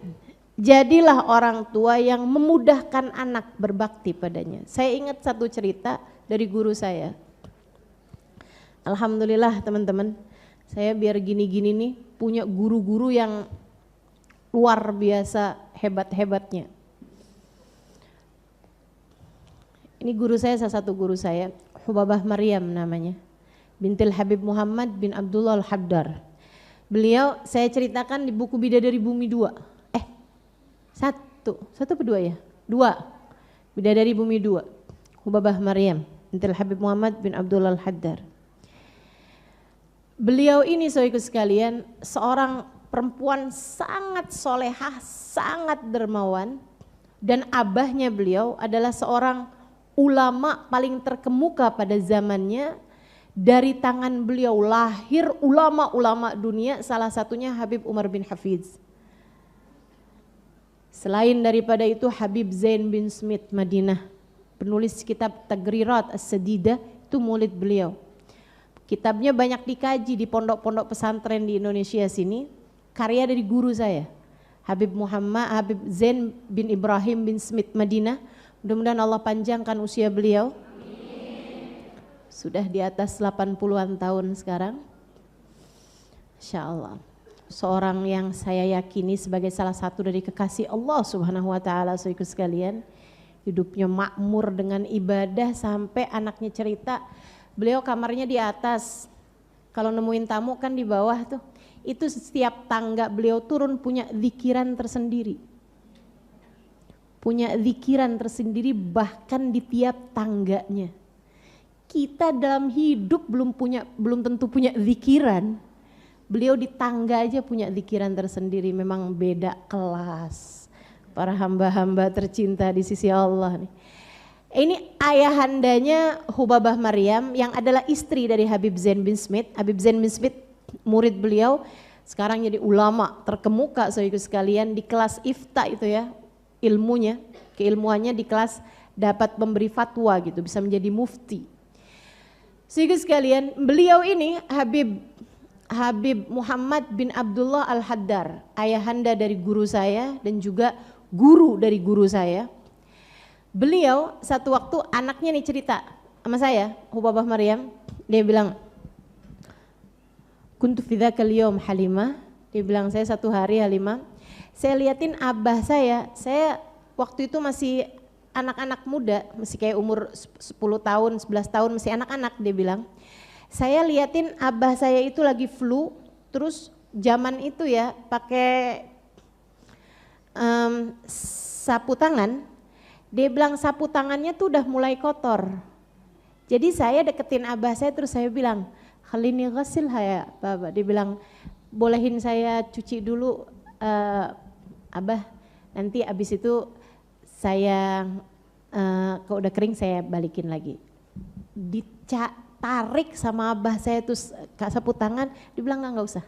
Speaker 1: Jadilah orang tua yang memudahkan anak berbakti padanya. Saya ingat satu cerita dari guru saya. Alhamdulillah teman-teman, saya biar gini-gini nih punya guru-guru yang luar biasa hebat-hebatnya. Ini guru saya, salah satu guru saya, Hubabah Maryam namanya, bintil Habib Muhammad bin Abdullah Al-Habdar. Beliau saya ceritakan di buku Bidadari Bumi 2. Satu apa dua ya? 2. Bidadari Bumi 2. Hubabah Maryam bintil Habib Muhammad bin Abdullah Al-Haddar. Beliau ini saudaraku sekalian seorang perempuan sangat solehah, sangat dermawan, dan abahnya beliau adalah seorang ulama paling terkemuka pada zamannya, Dari tangan beliau lahir ulama-ulama dunia, salah satunya Habib Umar bin Hafiz. Selain daripada itu Habib Zain bin Smith Madinah, penulis kitab Tagrirat As-Sadidah, itu murid beliau. Kitabnya banyak dikaji di pondok-pondok pesantren di Indonesia sini, karya dari guru saya, Habib Zain bin Ibrahim bin Smith Madinah. Mudah-mudahan Allah panjangkan usia beliau. Sudah di atas 80-an tahun sekarang. Insya Allah. Seorang yang saya yakini sebagai salah satu dari kekasih Allah Subhanahu wa taala, saudaraku sekalian. Hidupnya makmur dengan ibadah sampai anaknya cerita, beliau kamarnya di atas. Kalau nemuin tamu kan di bawah tuh. Itu setiap tangga beliau turun punya zikiran tersendiri. Punya zikiran tersendiri bahkan di tiap tangganya. Kita dalam hidup belum tentu punya zikiran. Beliau di tangga aja punya zikiran tersendiri, memang beda kelas. Para hamba-hamba tercinta di sisi Allah nih. Ini ayahandanya Hubabah Maryam yang adalah istri dari Habib Zain bin Smith. Habib Zain bin Smith murid beliau, sekarang jadi ulama terkemuka saudaraku sekalian di kelas ifta itu ya, ilmunya, keilmuannya di kelas dapat memberi fatwa gitu, bisa menjadi mufti. Saudaraku sekalian, beliau ini Habib Muhammad bin Abdullah Al-Haddar, ayahanda dari guru saya dan juga guru dari guru saya. Beliau satu waktu anaknya nih cerita sama saya, Hubabah Maryam, dia bilang, kuntu fi dzakal yaum Halimah, dia bilang saya satu hari Halimah, saya liatin abah saya waktu itu masih anak-anak muda, masih kayak umur 10 tahun, 11 tahun, masih anak-anak, dia bilang. Saya liatin abah saya itu lagi flu, terus zaman itu ya pakai sapu tangan, dia bilang sapu tangannya tuh udah mulai kotor. Jadi saya deketin abah saya terus saya bilang, khalini ghasil ya Bapak, dia bilang bolehin saya cuci dulu abah, nanti abis itu saya kalau udah kering saya balikin lagi. Ditarik sama abah saya terus sapu tangan, dia bilang nggak usah.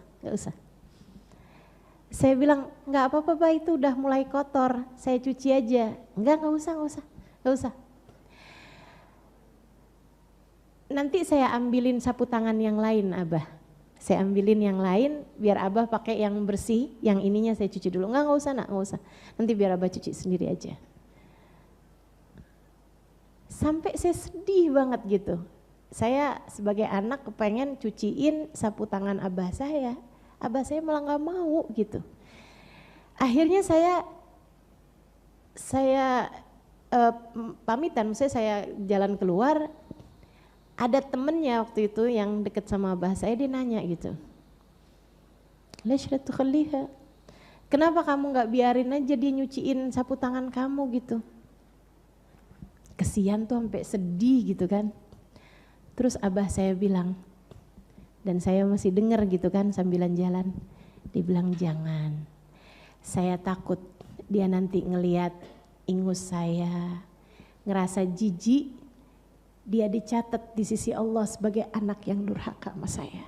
Speaker 1: Saya bilang nggak apa-apa Pak, itu udah mulai kotor, saya cuci aja. Nggak usah. Nanti saya ambilin sapu tangan yang lain abah. Saya ambilin yang lain biar abah pakai yang bersih, yang ininya saya cuci dulu. Nggak usah nak, nggak usah. Nanti biar abah cuci sendiri aja. Sampai saya sedih banget gitu. Saya sebagai anak kepengen cuciin sapu tangan abah saya malah nggak mau gitu. Akhirnya saya pamitan, maksudnya saya jalan keluar, ada temennya waktu itu yang deket sama abah saya, dia nanya gitu, kenapa kamu nggak biarin aja dia nyuciin sapu tangan kamu gitu. Kesian tuh sampai sedih gitu kan. Terus abah saya bilang, dan saya masih dengar gitu kan sambilan jalan, dia bilang jangan, saya takut dia nanti ngelihat ingus saya, ngerasa jijik, dia dicatat di sisi Allah sebagai anak yang durhaka sama saya.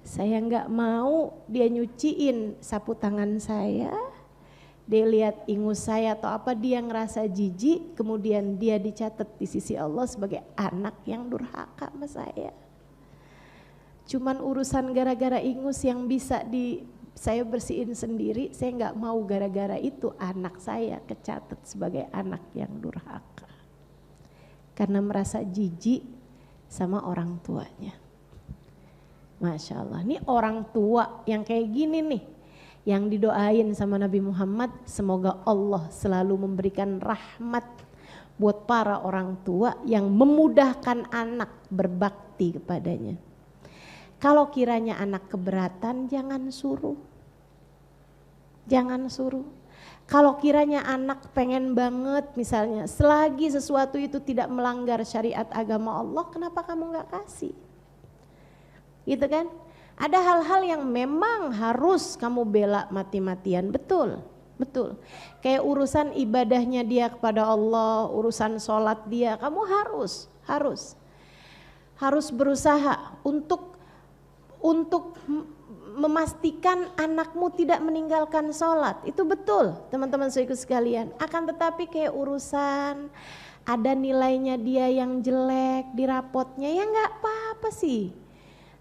Speaker 1: Saya nggak mau dia nyuciin sapu tangan saya, dia lihat ingus saya atau apa, dia ngerasa jijik, kemudian dia dicatat di sisi Allah sebagai anak yang durhaka sama saya. Cuman urusan gara-gara ingus yang bisa saya bersihin sendiri, saya nggak mau gara-gara itu anak saya kecatat sebagai anak yang durhaka. Karena merasa jijik sama orang tuanya. Masya Allah, ini orang tua yang kayak gini nih, yang didoain sama Nabi Muhammad, semoga Allah selalu memberikan rahmat buat para orang tua yang memudahkan anak berbakti kepadanya. Kalau kiranya anak keberatan, jangan suruh. Kalau kiranya anak pengen banget misalnya, selagi sesuatu itu tidak melanggar syariat agama Allah, kenapa kamu gak kasih? Gitu kan? Ada hal-hal yang memang harus kamu bela mati-matian, betul. Kayak urusan ibadahnya dia kepada Allah, urusan sholat dia, kamu harus. harus berusaha untuk memastikan anakmu tidak meninggalkan sholat. Itu betul teman-teman saudaraku sekalian. Akan tetapi kayak urusan ada nilainya dia yang jelek di rapotnya, ya nggak apa-apa sih.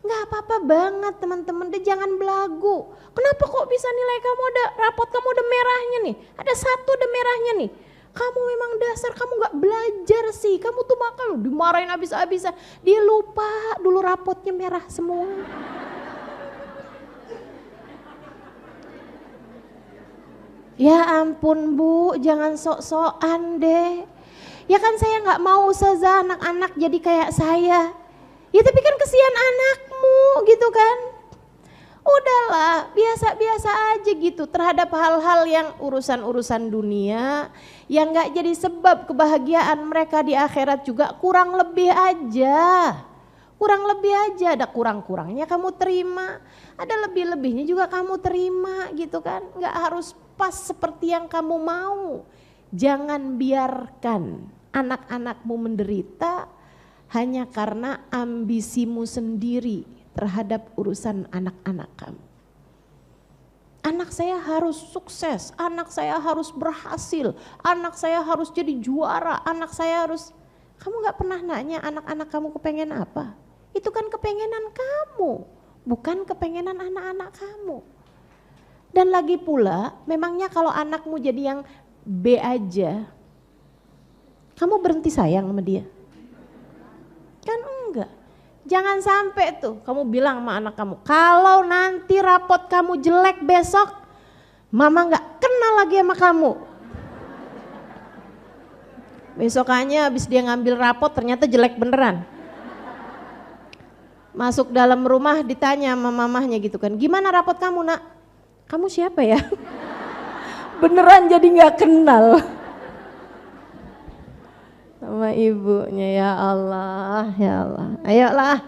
Speaker 1: Nggak apa-apa banget teman-teman, deh jangan belagu. Kenapa kok bisa nilai kamu ada, rapot kamu ada merahnya nih, ada satu ada merahnya nih. Kamu memang dasar kamu nggak belajar sih, kamu tuh makan dimarahin habis-habisan. Dia lupa dulu rapotnya merah semua. Ya ampun Bu, jangan sok-sokan deh. Ya kan saya nggak mau ustazah anak-anak jadi kayak saya. Ya tapi kan kesian anakmu gitu kan. Udahlah biasa-biasa aja gitu terhadap hal-hal yang urusan-urusan dunia yang gak jadi sebab kebahagiaan mereka di akhirat juga kurang lebih aja. Kurang lebih aja, ada kurang-kurangnya kamu terima, ada lebih-lebihnya juga kamu terima gitu kan. Gak harus pas seperti yang kamu mau. Jangan biarkan anak-anakmu menderita hanya karena ambisimu sendiri terhadap urusan anak-anak kamu. Anak saya harus sukses, anak saya harus berhasil, anak saya harus jadi juara, anak saya harus... Kamu gak pernah nanya anak-anak kamu kepengen apa? Itu kan kepengenan kamu, bukan kepengenan anak-anak kamu. Dan lagi pula, memangnya kalau anakmu jadi yang B aja, kamu berhenti sayang sama dia? Kan enggak. Jangan sampai tuh kamu bilang sama anak kamu, kalau nanti rapot kamu jelek besok, mama gak kenal lagi sama kamu. Besokannya habis dia ngambil rapot ternyata jelek beneran. Masuk dalam rumah ditanya sama mamahnya gitu kan, gimana rapot kamu nak? Kamu siapa ya? Beneran jadi gak kenal sama ibunya. Ya Allah, ya Allah. Ayolah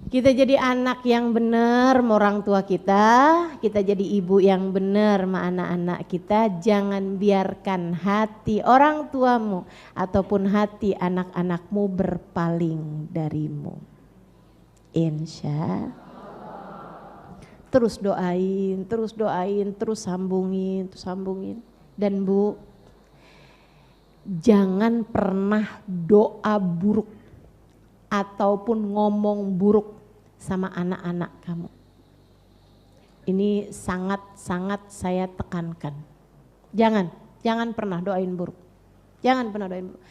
Speaker 1: kita jadi anak yang benar sama orang tua kita jadi ibu yang benar sama anak-anak kita. Jangan biarkan hati orang tuamu ataupun hati anak-anakmu berpaling darimu. Insya terus doain, terus sambungin. Dan Bu, jangan pernah doa buruk ataupun ngomong buruk sama anak-anak kamu. Ini sangat-sangat saya tekankan. Jangan pernah doain buruk. Jangan pernah doain buruk.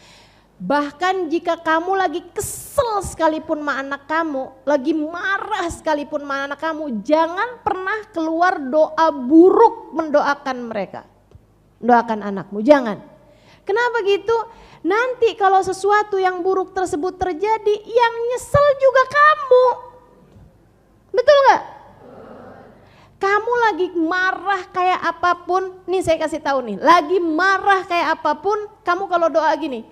Speaker 1: Bahkan jika kamu lagi kesel sekalipun sama anak kamu, lagi marah sekalipun sama anak kamu, jangan pernah keluar doa buruk mendoakan mereka. Mendoakan anakmu, jangan. Kenapa gitu? Nanti kalau sesuatu yang buruk tersebut terjadi, yang nyesel juga kamu. Betul gak? Kamu lagi marah kayak apapun, nih saya kasih tahu nih, lagi marah kayak apapun, kamu kalau doa gini,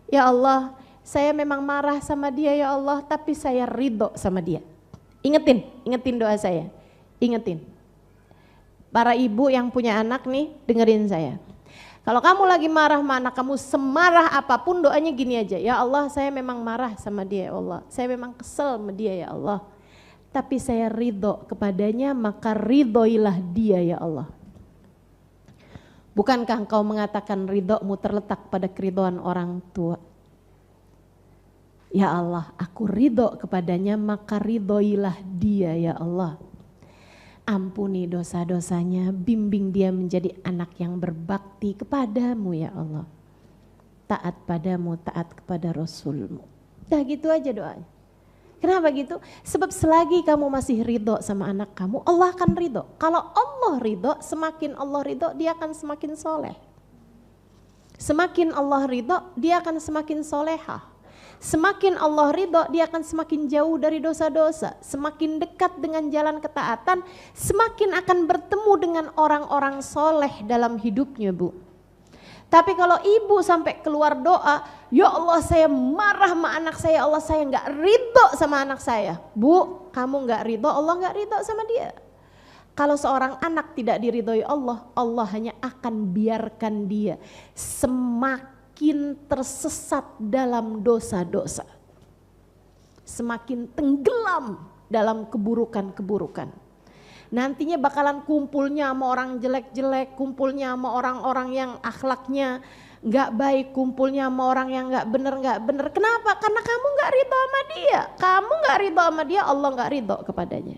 Speaker 1: ya Allah, saya memang marah sama dia ya Allah, tapi saya ridho sama dia. Ingetin doa saya, ingetin. Para ibu yang punya anak nih, dengerin saya. Kalau kamu lagi marah sama anak kamu, semarah apapun doanya gini aja, ya Allah saya memang marah sama dia ya Allah, saya memang kesel sama dia ya Allah, tapi saya ridho kepadanya, maka ridhoilah dia ya Allah. Bukankah engkau mengatakan ridhomu terletak pada keridhoan orang tua? Ya Allah, aku ridho kepadanya, maka ridhoilah dia ya Allah. Ampuni dosa-dosanya, bimbing dia menjadi anak yang berbakti kepadamu ya Allah. Taat padamu, taat kepada Rasulmu. Dah gitu aja doanya. Kenapa gitu? Sebab selagi kamu masih ridho sama anak kamu, Allah akan ridho. Kalau Allah ridho, semakin Allah ridho, dia akan semakin soleh. Semakin Allah ridho, dia akan semakin solehah. Semakin Allah ridho, dia akan semakin jauh dari dosa-dosa. Semakin dekat dengan jalan ketaatan, semakin akan bertemu dengan orang-orang soleh dalam hidupnya Bu. Tapi kalau ibu sampai keluar doa, ya Allah saya marah sama anak saya, Allah saya gak ridho sama anak saya. Bu, kamu gak ridho, Allah gak ridho sama dia. Kalau seorang anak tidak diridhoi Allah, Allah hanya akan biarkan dia semakin tersesat dalam dosa-dosa. semakin tenggelam dalam keburukan-keburukan. Nantinya bakalan kumpulnya sama orang jelek-jelek, kumpulnya sama orang-orang yang akhlaknya nggak baik, kumpulnya sama orang yang nggak bener. Kenapa? Karena kamu nggak ridho sama dia. Kamu nggak ridho sama dia, Allah nggak ridho kepadanya.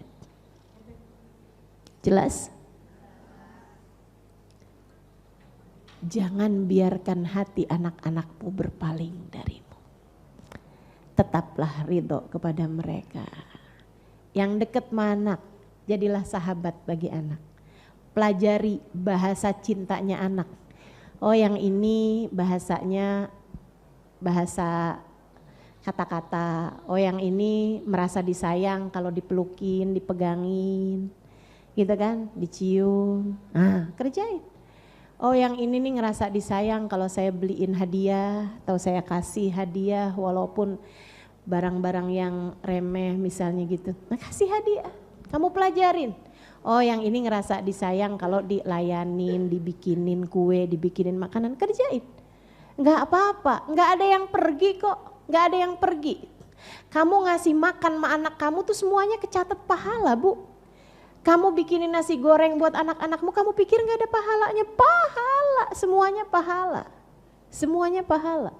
Speaker 1: Jelas? Jangan biarkan hati anak-anakmu berpaling darimu. Tetaplah ridho kepada mereka. Yang dekat sama anak, jadilah sahabat bagi anak. Pelajari bahasa cintanya anak. Oh yang ini bahasanya bahasa kata-kata. Oh yang ini merasa disayang kalau dipelukin, dipegangin. Gitu kan, dicium. Nah, kerjain. Oh yang ini nih ngerasa disayang kalau saya beliin hadiah atau saya kasih hadiah walaupun barang-barang yang remeh misalnya gitu. Nah kasih hadiah, kamu pelajarin. Oh yang ini ngerasa disayang kalau dilayanin, dibikinin kue, dibikinin makanan, kerjain. Enggak apa-apa, enggak ada yang pergi kok, enggak ada yang pergi. Kamu ngasih makan sama anak kamu tuh semuanya kecatat pahala Bu. Kamu bikinin nasi goreng buat anak-anakmu, kamu pikir gak ada pahalanya? Pahala, semuanya pahala. Semuanya pahala.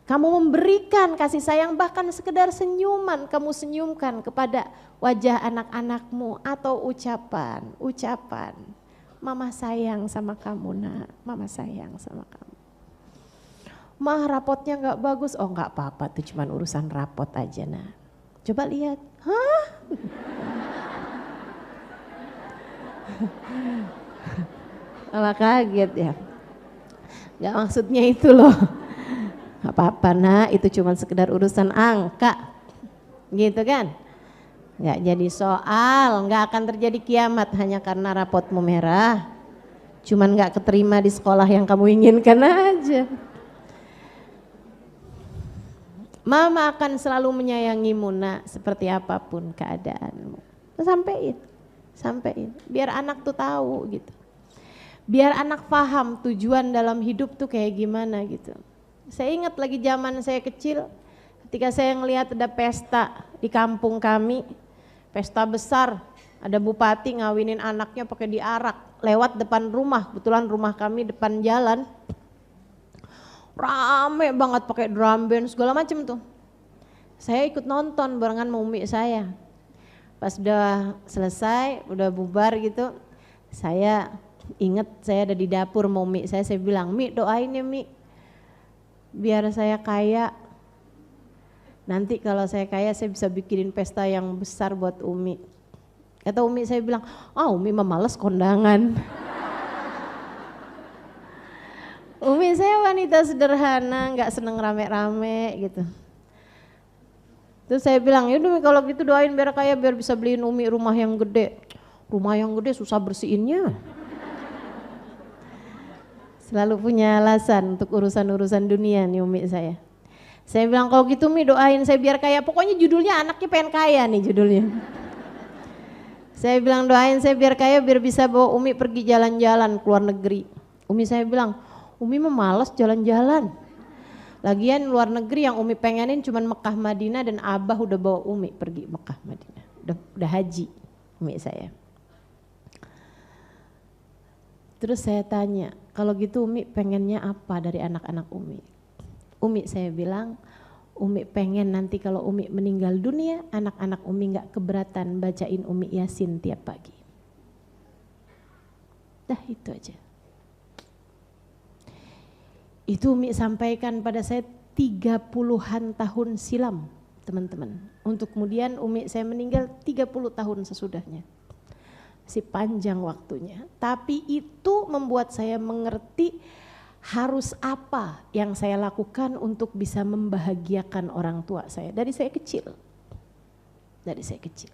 Speaker 1: Kamu memberikan kasih sayang bahkan sekedar senyuman kamu senyumkan kepada wajah anak-anakmu atau ucapan. Mama sayang sama kamu nak, mama sayang sama kamu. Mah rapotnya gak bagus, oh gak apa-apa tuh cuman urusan rapot aja nah. Coba lihat, hah? Malah kaget ya. Gak maksudnya itu loh. Gak apa-apa nak, itu cuma sekedar urusan angka. Gitu kan. Gak jadi soal, gak akan terjadi kiamat hanya karena rapotmu merah. Cuman gak keterima di sekolah yang kamu inginkan aja. Mama akan selalu menyayangimu nak, seperti apapun keadaanmu. Sampein, biar anak tuh tahu gitu. Biar anak paham tujuan dalam hidup tuh kayak gimana gitu. Saya ingat lagi zaman saya kecil, ketika saya ngelihat ada pesta di kampung kami, pesta besar, ada bupati ngawinin anaknya pakai diarak, lewat depan rumah, kebetulan rumah kami depan jalan, rame banget pakai drum band segala macem tuh. Saya ikut nonton barengan sama umi saya. Pas udah selesai, udah bubar gitu, saya inget saya ada di dapur mau Mi saya bilang, Mi doain ya Mi, biar saya kaya. Nanti kalau saya kaya saya bisa bikinin pesta yang besar buat Umi. Kata Umi saya bilang, Umi mah males kondangan. Umi saya wanita sederhana, gak seneng rame-rame gitu. Terus saya bilang, yaudah kalau gitu doain biar kaya, biar bisa beliin Umi rumah yang gede. Rumah yang gede susah bersihinnya. Selalu punya alasan untuk urusan-urusan dunia nih Umi saya. Saya bilang kalau gitu Umi doain saya biar kaya, pokoknya judulnya anaknya pengen kaya nih judulnya. Saya bilang doain saya biar kaya, biar bisa bawa Umi pergi jalan-jalan ke luar negeri. Umi saya bilang, Umi mah males jalan-jalan. Lagian luar negeri yang Umi pengenin cuman Mekah Madinah dan Abah udah bawa Umi pergi Mekah Madinah. Udah haji Umi saya. Terus saya tanya, kalau gitu Umi pengennya apa dari anak-anak Umi? Umi saya bilang, Umi pengen nanti kalau Umi meninggal dunia, anak-anak Umi gak keberatan bacain Umi Yasin tiap pagi. Dah itu aja. Itu Umi sampaikan pada saya 30-an tahun silam teman-teman. Untuk kemudian Umi saya meninggal 30 tahun sesudahnya. Si panjang waktunya. Tapi itu membuat saya mengerti harus apa yang saya lakukan untuk bisa membahagiakan orang tua saya. Dari saya kecil.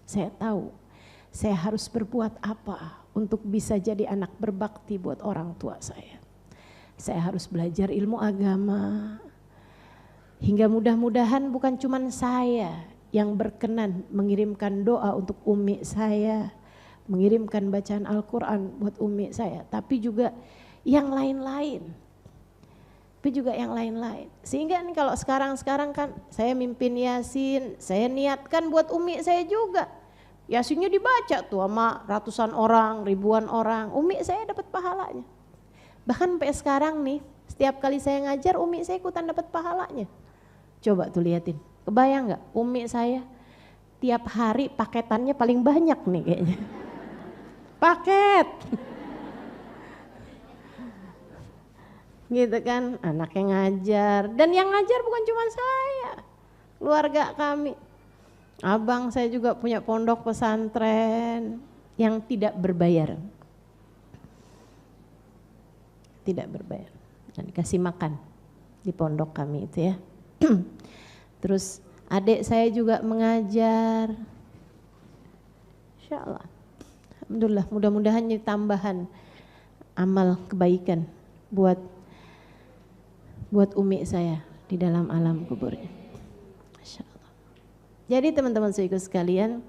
Speaker 1: Saya tahu saya harus berbuat apa untuk bisa jadi anak berbakti buat orang tua saya. Saya harus belajar ilmu agama, hingga mudah-mudahan bukan cuma saya yang berkenan mengirimkan doa untuk Umi saya, mengirimkan bacaan Al-Quran buat Umi saya, tapi juga yang lain-lain. tapi juga yang lain-lain. Sehingga nih kalau sekarang kan saya mimpin Yasin, saya niatkan buat Umi saya juga. Yasinnya dibaca tuh sama ratusan orang, ribuan orang, Umi saya dapat pahalanya. Bahkan sampai sekarang nih, setiap kali saya ngajar Umi saya ikutan dapat pahalanya. Coba tuh liatin, kebayang gak Umi saya tiap hari paketannya paling banyak nih kayaknya. Paket. Gitu kan, anaknya ngajar, dan yang ngajar bukan cuma saya, keluarga kami. Abang saya juga punya pondok pesantren yang tidak berbayar. Tidak berbayar, dan dikasih makan di pondok kami itu ya. Terus adik saya juga mengajar. Insya Allah, alhamdulillah, mudah-mudahan ini tambahan amal kebaikan buat Umi saya di dalam alam kuburnya. Masya Allah. Jadi teman-teman saudaraku sekalian,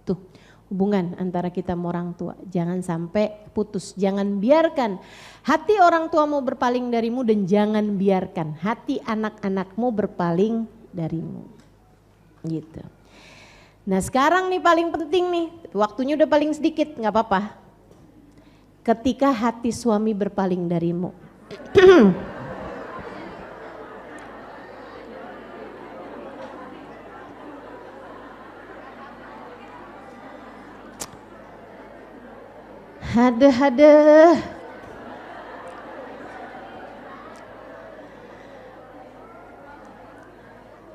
Speaker 1: tuh hubungan antara kita sama orang tua jangan sampai putus. Jangan biarkan hati orang tuamu berpaling darimu, dan jangan biarkan hati anak-anakmu berpaling darimu. Gitu. Nah sekarang nih paling penting nih, waktunya udah paling sedikit, nggak apa-apa. Ketika hati suami berpaling darimu. Haduh.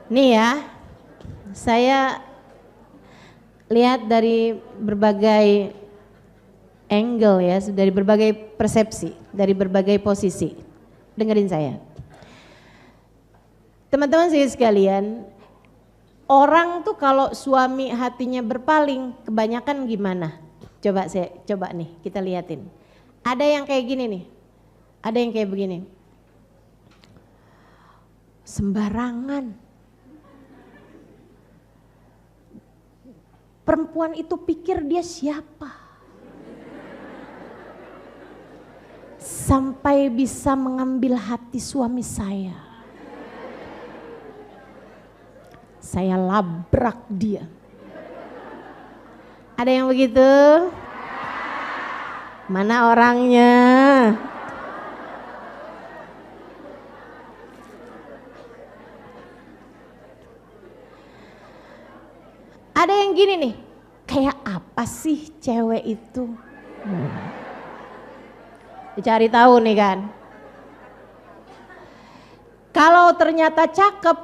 Speaker 1: Nih ya, saya lihat dari berbagai angle ya, dari berbagai persepsi, dari berbagai posisi. Dengerin saya. Teman-teman sekalian, orang tuh kalau suami hatinya berpaling, kebanyakan gimana? Coba nih kita liatin. Ada yang kayak gini nih, ada yang kayak begini. Sembarangan. Perempuan itu pikir dia siapa? Sampai bisa mengambil hati suami saya. Saya labrak dia. Ada yang begitu? Mana orangnya? Ada yang gini nih, kayak apa sih cewek itu? Dicari tahu nih kan. Kalau ternyata cakep,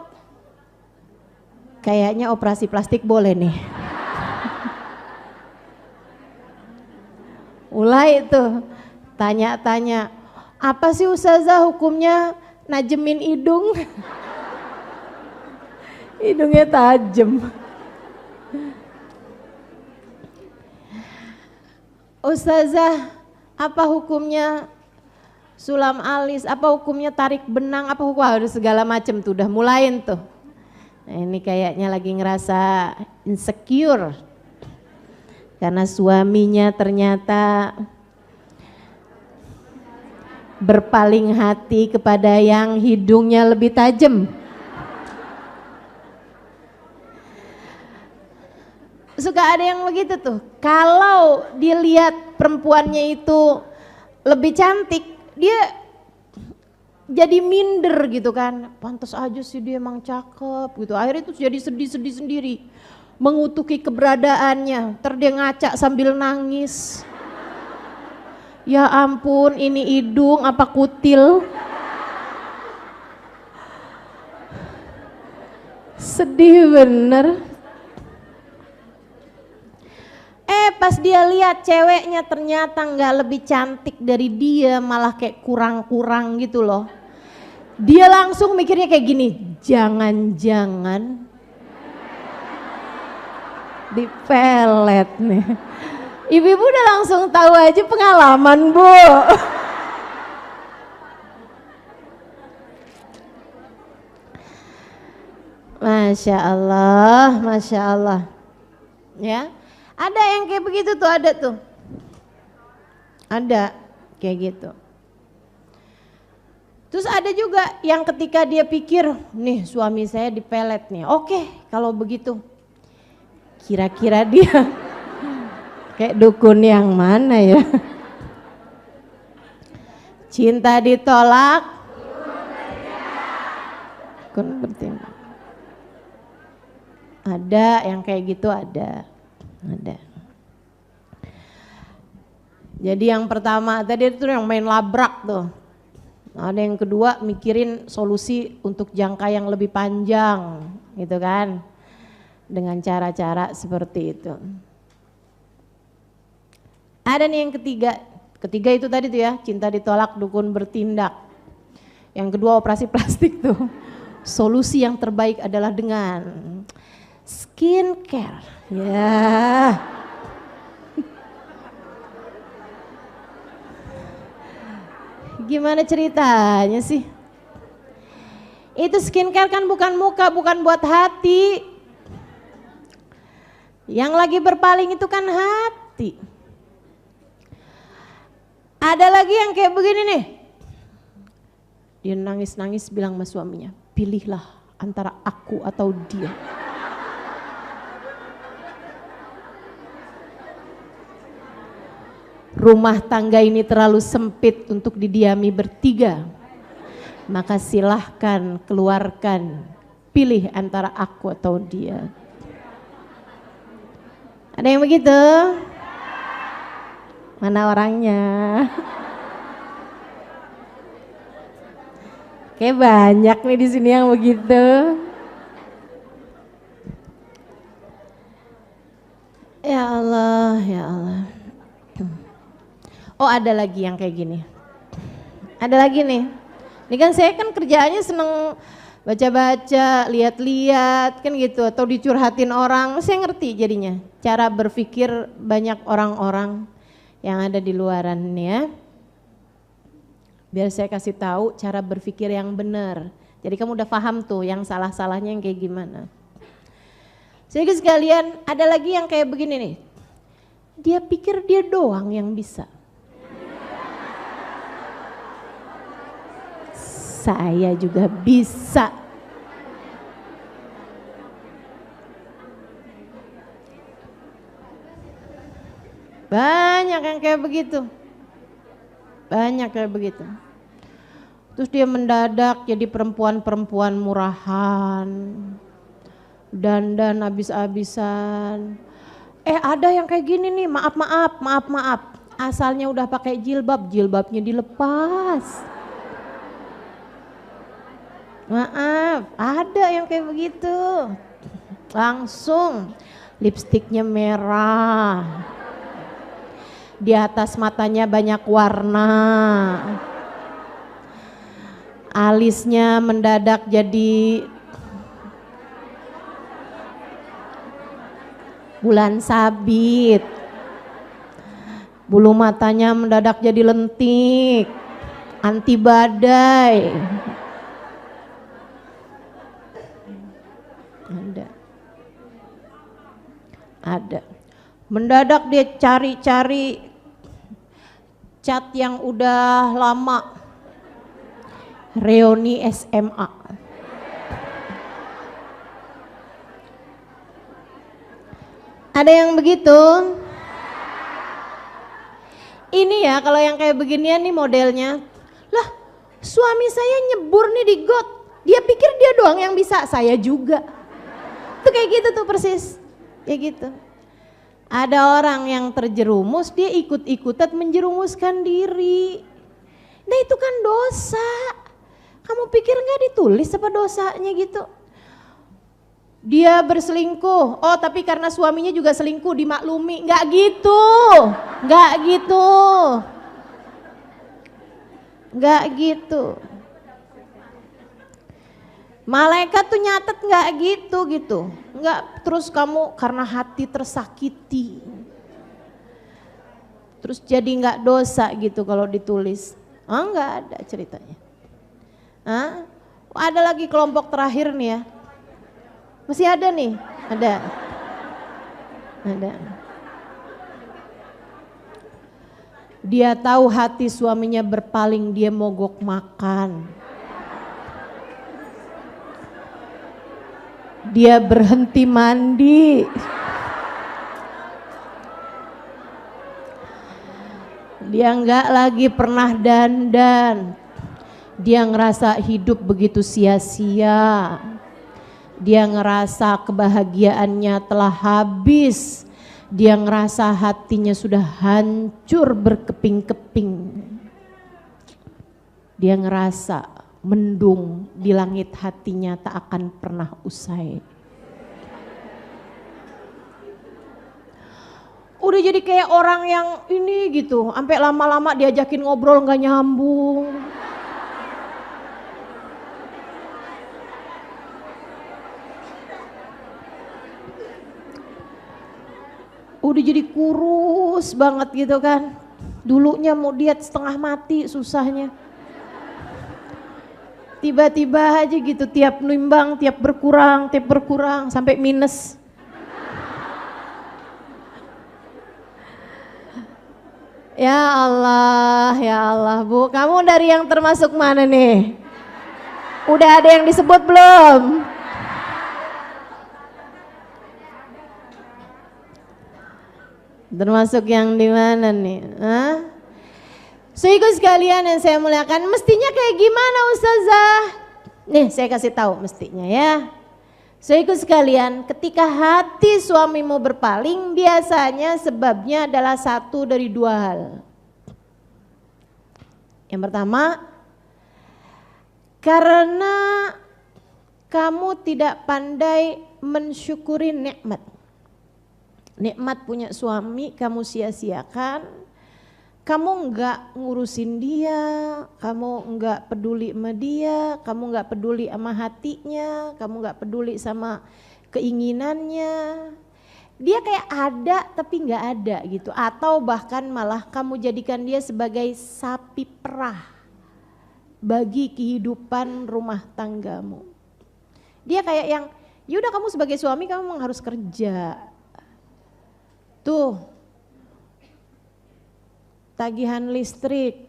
Speaker 1: kayaknya operasi plastik boleh nih. Mulai tuh tanya-tanya, apa sih Ustazah hukumnya najemin hidung? Hidungnya tajam. Ustazah, apa hukumnya sulam alis, apa hukumnya tarik benang, apa hukum, harus segala macam tuh udah mulain tuh. Nah ini kayaknya lagi ngerasa insecure karena suaminya ternyata berpaling hati kepada yang hidungnya lebih tajam. Suka ada yang begitu tuh, kalau dilihat perempuannya itu lebih cantik, dia jadi minder gitu kan, pantas aja sih dia emang cakep gitu. Akhirnya itu jadi sedih-sedih sendiri, mengutuki keberadaannya, ntar dia ngaca sambil nangis. Ya ampun, ini hidung apa kutil? Sedih bener. Pas dia lihat ceweknya ternyata nggak lebih cantik dari dia, malah kayak kurang-kurang gitu loh. Dia langsung mikirnya kayak gini, jangan-jangan dipelet nih. Ibu-ibu udah langsung tahu aja pengalaman, Bu. Masya Allah, Masya Allah. Ya. Ada yang kayak begitu tuh, ada tuh. Ada kayak gitu. Terus ada juga yang ketika dia pikir, nih suami saya dipelet nih. Oke, kalau begitu kira-kira dia kayak dukun yang mana ya? Cinta ditolak, dukun bertindak. Ada yang kayak gitu, ada. Jadi yang pertama tadi itu yang main labrak tuh. Ada yang kedua mikirin solusi untuk jangka yang lebih panjang gitu kan. Dengan cara-cara seperti itu. Ada nih yang ketiga itu tadi tuh ya, cinta ditolak, dukun bertindak. Yang kedua operasi plastik tuh. Solusi yang terbaik adalah dengan skincare. Ya. Gimana ceritanya sih? Itu skincare kan bukan muka, bukan buat hati. Yang lagi berpaling itu kan hati. Ada lagi yang kayak begini nih. Dia nangis-nangis bilang sama suaminya, pilihlah antara aku atau dia. Rumah tangga ini terlalu sempit untuk didiami bertiga. Maka silahkan keluarkan, pilih antara aku atau dia. Ada yang begitu? Mana orangnya? Kayak banyak nih di sini yang begitu. Ya Allah, ya Allah. Oh ada lagi yang kayak gini. Ada lagi nih. Ini kan saya kan kerjaannya seneng baca-baca, lihat-lihat kan gitu. Atau dicurhatin orang, saya ngerti jadinya. Cara berpikir banyak orang-orang yang ada di luaran nih ya. Biar saya kasih tahu cara berpikir yang benar. Jadi kamu udah paham tuh yang salah-salahnya yang kayak gimana. Jadi sekalian ada lagi yang kayak begini nih. Dia pikir dia doang yang bisa. Saya juga bisa. Banyak yang kayak begitu. Banyak kayak begitu. Terus dia mendadak jadi perempuan-perempuan murahan. Dandan habis-habisan. Ada yang kayak gini nih, maaf. Asalnya udah pakai jilbab, jilbabnya dilepas. Maaf, ada yang kayak begitu. Langsung lipstiknya merah. Di atas matanya banyak warna. Alisnya mendadak jadi bulan sabit. Bulu matanya mendadak jadi lentik. Anti badai. Ada. Mendadak dia cari-cari cat yang udah lama. Reuni SMA. Ada yang begitu? Ini ya kalau yang kayak beginian nih modelnya. Lah, suami saya nyebur nih di got. Dia pikir dia doang yang bisa, saya juga. Tuh kayak gitu tuh persis. Kayak gitu. Ada orang yang terjerumus, dia ikut-ikutan menjerumuskan diri. Nah itu kan dosa. Kamu pikir gak ditulis apa dosanya gitu? Dia berselingkuh, oh tapi karena suaminya juga selingkuh dimaklumi. Gak gitu. Gak gitu. Gak gitu. Malaikat tuh nyatet nggak gitu, nggak terus kamu karena hati tersakiti, terus jadi nggak dosa gitu kalau ditulis, nggak ada ceritanya. Ada lagi kelompok terakhir nih ya, masih ada nih, ada. Dia tahu hati suaminya berpaling, dia mogok makan. dia berhenti mandi. Dia nggak lagi pernah dandan. Dia ngerasa hidup begitu sia-sia. Dia ngerasa kebahagiaannya telah habis. Dia ngerasa hatinya sudah hancur berkeping-keping. Dia ngerasa mendung di langit hatinya tak akan pernah usai. Udah jadi kayak orang yang ini gitu, sampai lama-lama diajakin ngobrol nggak nyambung. Udah jadi kurus banget gitu kan. Dulunya mau diet setengah mati susahnya. Tiba-tiba aja gitu tiap nimbang, tiap berkurang sampai minus. Ya Allah Bu, kamu dari yang termasuk mana nih? Udah ada yang disebut belum? Termasuk yang di mana nih? Hah? Saudaraku sekalian yang saya muliakan, mestinya kayak gimana Ustazah? Nih saya kasih tahu mestinya ya. Saudaraku sekalian, ketika hati suamimu berpaling, biasanya sebabnya adalah satu dari dua hal. Yang pertama, karena kamu tidak pandai mensyukuri nikmat. Nikmat punya suami kamu sia-siakan. Kamu enggak ngurusin dia, kamu enggak peduli sama dia, kamu enggak peduli sama hatinya, kamu enggak peduli sama keinginannya. Dia kayak ada tapi enggak ada gitu, atau bahkan malah kamu jadikan dia sebagai sapi perah bagi kehidupan rumah tanggamu. Dia kayak yang, yaudah kamu sebagai suami kamu memang harus kerja. Tuh, tagihan listrik,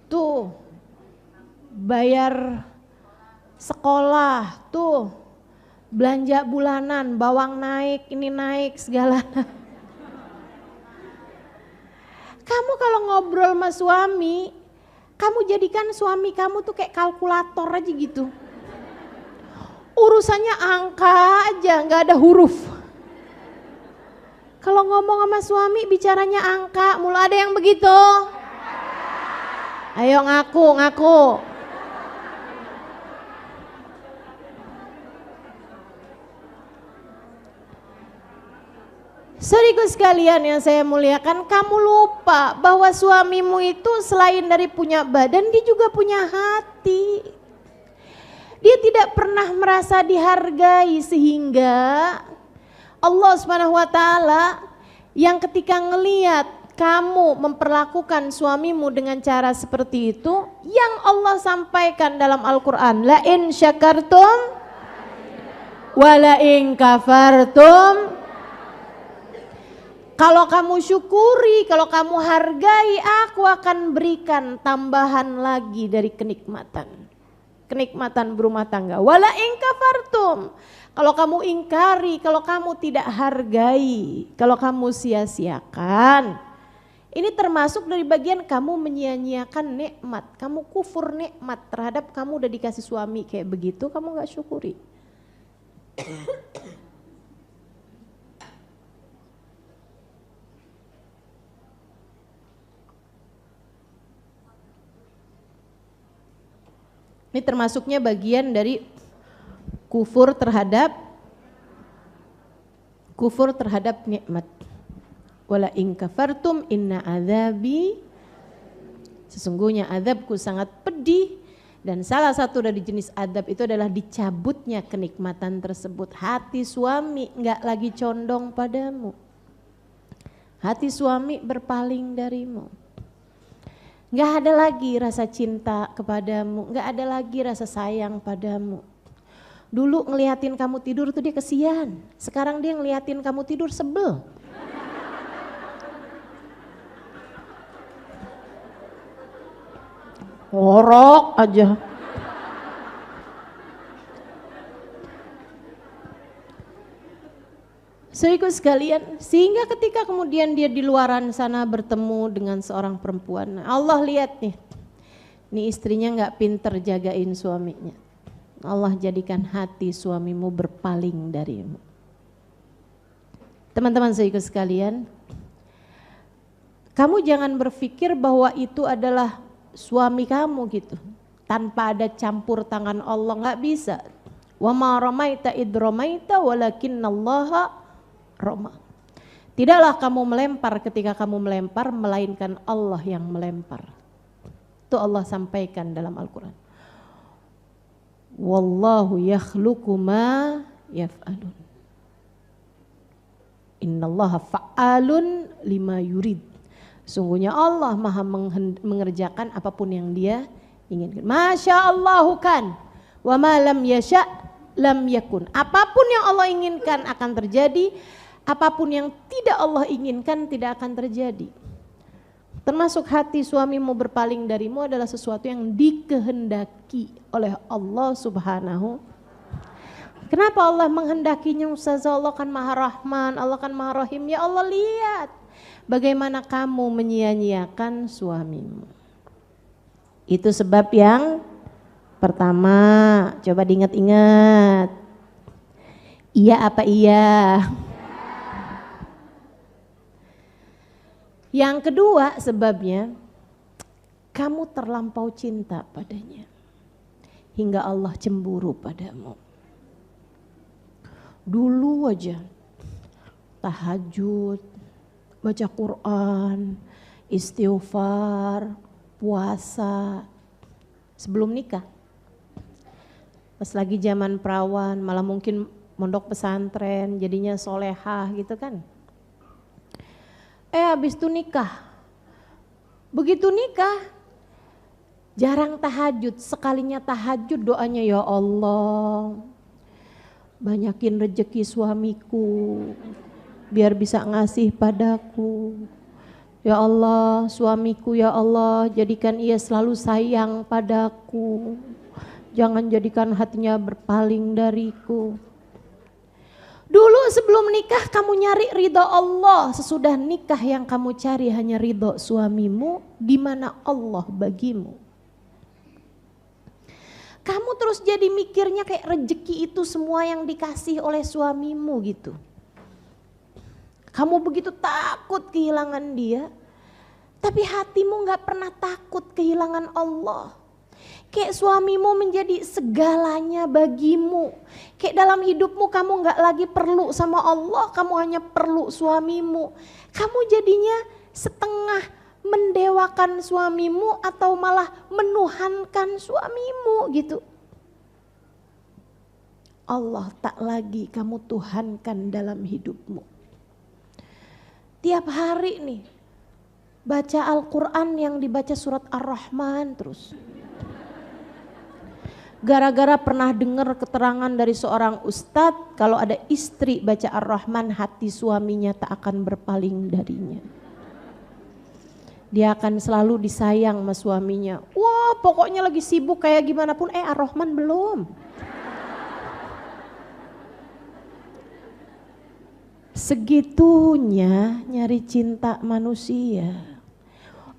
Speaker 1: tuh bayar sekolah, tuh belanja bulanan, bawang naik, ini naik segala. Kamu kalau ngobrol sama suami, kamu jadikan suami kamu tuh kayak kalkulator aja gitu. Urusannya angka aja, nggak ada huruf. Kalau ngomong sama suami bicaranya angka, mulu ada yang begitu? Ayo ngaku. Saudaraku sekalian yang saya muliakan, kamu lupa bahwa suamimu itu selain dari punya badan, dia juga punya hati. Dia tidak pernah merasa dihargai sehingga Allah Subhanahu wa taala yang ketika ngelihat kamu memperlakukan suamimu dengan cara seperti itu, yang Allah sampaikan dalam Al-Qur'an, la in syakartum wa la in kafartum. Kalau kamu syukuri, kalau kamu hargai, aku akan berikan tambahan lagi dari kenikmatan berumah tangga. Wala in kafartum. Kalau kamu ingkari, kalau kamu tidak hargai, kalau kamu sia-siakan, ini termasuk dari bagian kamu menyia-nyiakan nikmat, kamu kufur nikmat terhadap kamu udah dikasih suami kayak begitu, kamu gak syukuri. Ini termasuknya bagian dari kufur terhadap nikmat. Wala in kafartum inna adzabi, sesungguhnya azabku sangat pedih, dan salah satu dari jenis azab itu adalah dicabutnya kenikmatan tersebut. Hati suami enggak lagi condong padamu. Hati suami berpaling darimu. Enggak ada lagi rasa cinta kepadamu, enggak ada lagi rasa sayang padamu. Dulu ngeliatin kamu tidur tuh dia kesian, sekarang dia ngeliatin kamu tidur sebel. Ngorok aja. Saudaraku sekalian, sehingga ketika kemudian dia di luaran sana bertemu dengan seorang perempuan, Allah lihat nih istrinya nggak pinter jagain suaminya. Allah jadikan hati suamimu berpaling darimu. Teman-teman saudaraku sekalian, kamu jangan berpikir bahwa itu adalah suami kamu gitu, tanpa ada campur tangan Allah, nggak bisa. Wa ma ramaita id ramaita walakinnallaha rama. Tidaklah kamu melempar ketika kamu melempar, melainkan Allah yang melempar. Itu Allah sampaikan dalam Al-Quran. Wallahu yakhluqu ma yaf'alun. Innallaha fa'alun lima yurid. Sungguhnya Allah maha mengerjakan apapun yang dia inginkan. Masya Allahu kan. Wa ma lam yasha' lam yakun. Apapun yang Allah inginkan akan terjadi. Apapun yang tidak Allah inginkan tidak akan terjadi. Termasuk hati suamimu berpaling darimu adalah sesuatu yang dikehendaki oleh Allah Subhanahu. Kenapa Allah menghendakinya Ustazah? Allah kan Maha Rahman, Allah kan Maha Rahim. Ya Allah, lihat bagaimana kamu menyia-nyiakan suamimu. Itu sebab yang pertama. Coba diingat-ingat. Iya apa iya? Yang kedua sebabnya, kamu terlampau cinta padanya hingga Allah cemburu padamu. Dulu aja tahajud, baca Quran, istighfar, puasa sebelum nikah. Pas lagi zaman perawan malah mungkin mondok pesantren jadinya solehah gitu kan. Habis itu nikah. Begitu nikah jarang tahajud, sekalinya tahajud doanya, ya Allah banyakin rezeki suamiku biar bisa ngasih padaku. Ya Allah, suamiku ya Allah jadikan ia selalu sayang padaku. Jangan jadikan hatinya berpaling dariku. Dulu sebelum nikah kamu nyari ridho Allah, sesudah nikah yang kamu cari hanya ridho suamimu, di mana Allah bagimu. Kamu terus jadi mikirnya kayak rezeki itu semua yang dikasih oleh suamimu gitu. Kamu begitu takut kehilangan dia, tapi hatimu gak pernah takut kehilangan Allah. Kayak suamimu menjadi segalanya bagimu. Kayak dalam hidupmu kamu gak lagi perlu sama Allah, kamu hanya perlu suamimu. Kamu jadinya setengah mendewakan suamimu atau malah menuhankan suamimu gitu. Allah tak lagi kamu tuhankan dalam hidupmu. Tiap hari nih baca Al-Quran yang dibaca surat Ar-Rahman terus. Gara-gara pernah dengar keterangan dari seorang ustadz, kalau ada istri baca Ar-Rahman hati suaminya tak akan berpaling darinya. Dia akan selalu disayang sama suaminya. Wah, pokoknya lagi sibuk kayak gimana pun, Ar-Rahman belum. Segitunya nyari cinta manusia.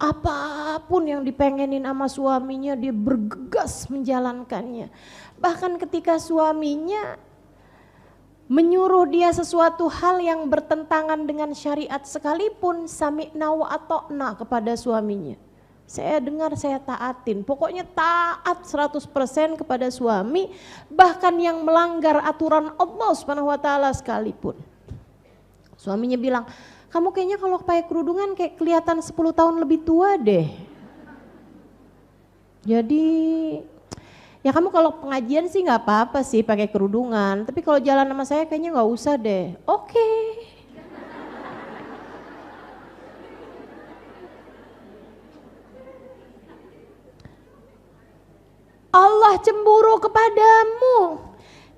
Speaker 1: Apapun yang dipengenin sama suaminya dia bergegas menjalankannya. Bahkan ketika suaminya menyuruh dia sesuatu hal yang bertentangan dengan syariat sekalipun, sami'na wa ata'na kepada suaminya. Saya dengar, saya taatin. Pokoknya taat 100% kepada suami, bahkan yang melanggar aturan Allah Subhanahu wa taala sekalipun. Suaminya bilang, kamu kayaknya kalau pakai kerudungan kayak kelihatan 10 tahun lebih tua deh. Jadi ya kamu kalau pengajian sih gak apa-apa sih pakai kerudungan. Tapi kalau jalan sama saya kayaknya gak usah deh. Oke. Allah cemburu kepadamu.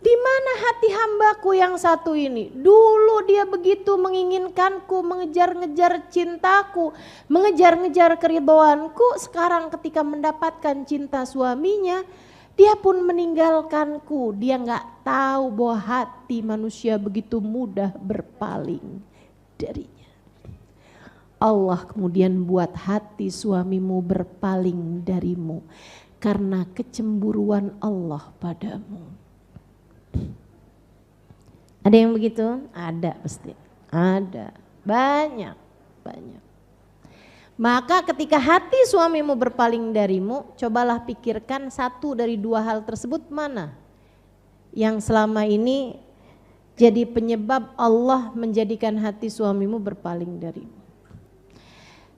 Speaker 1: Di mana hati hambaku yang satu ini? Dulu dia begitu menginginkanku, mengejar-ngejar cintaku, mengejar-ngejar keridhoanku. Sekarang ketika mendapatkan cinta suaminya, Dia pun meninggalkanku. Dia gak tahu bahwa hati manusia begitu mudah berpaling darinya. Allah kemudian buat hati suamimu berpaling darimu karena kecemburuan Allah padamu. Ada yang begitu? Ada pasti. Ada. Banyak. Maka ketika hati suamimu berpaling darimu, cobalah pikirkan satu dari dua hal tersebut mana yang selama ini jadi penyebab Allah menjadikan hati suamimu berpaling darimu.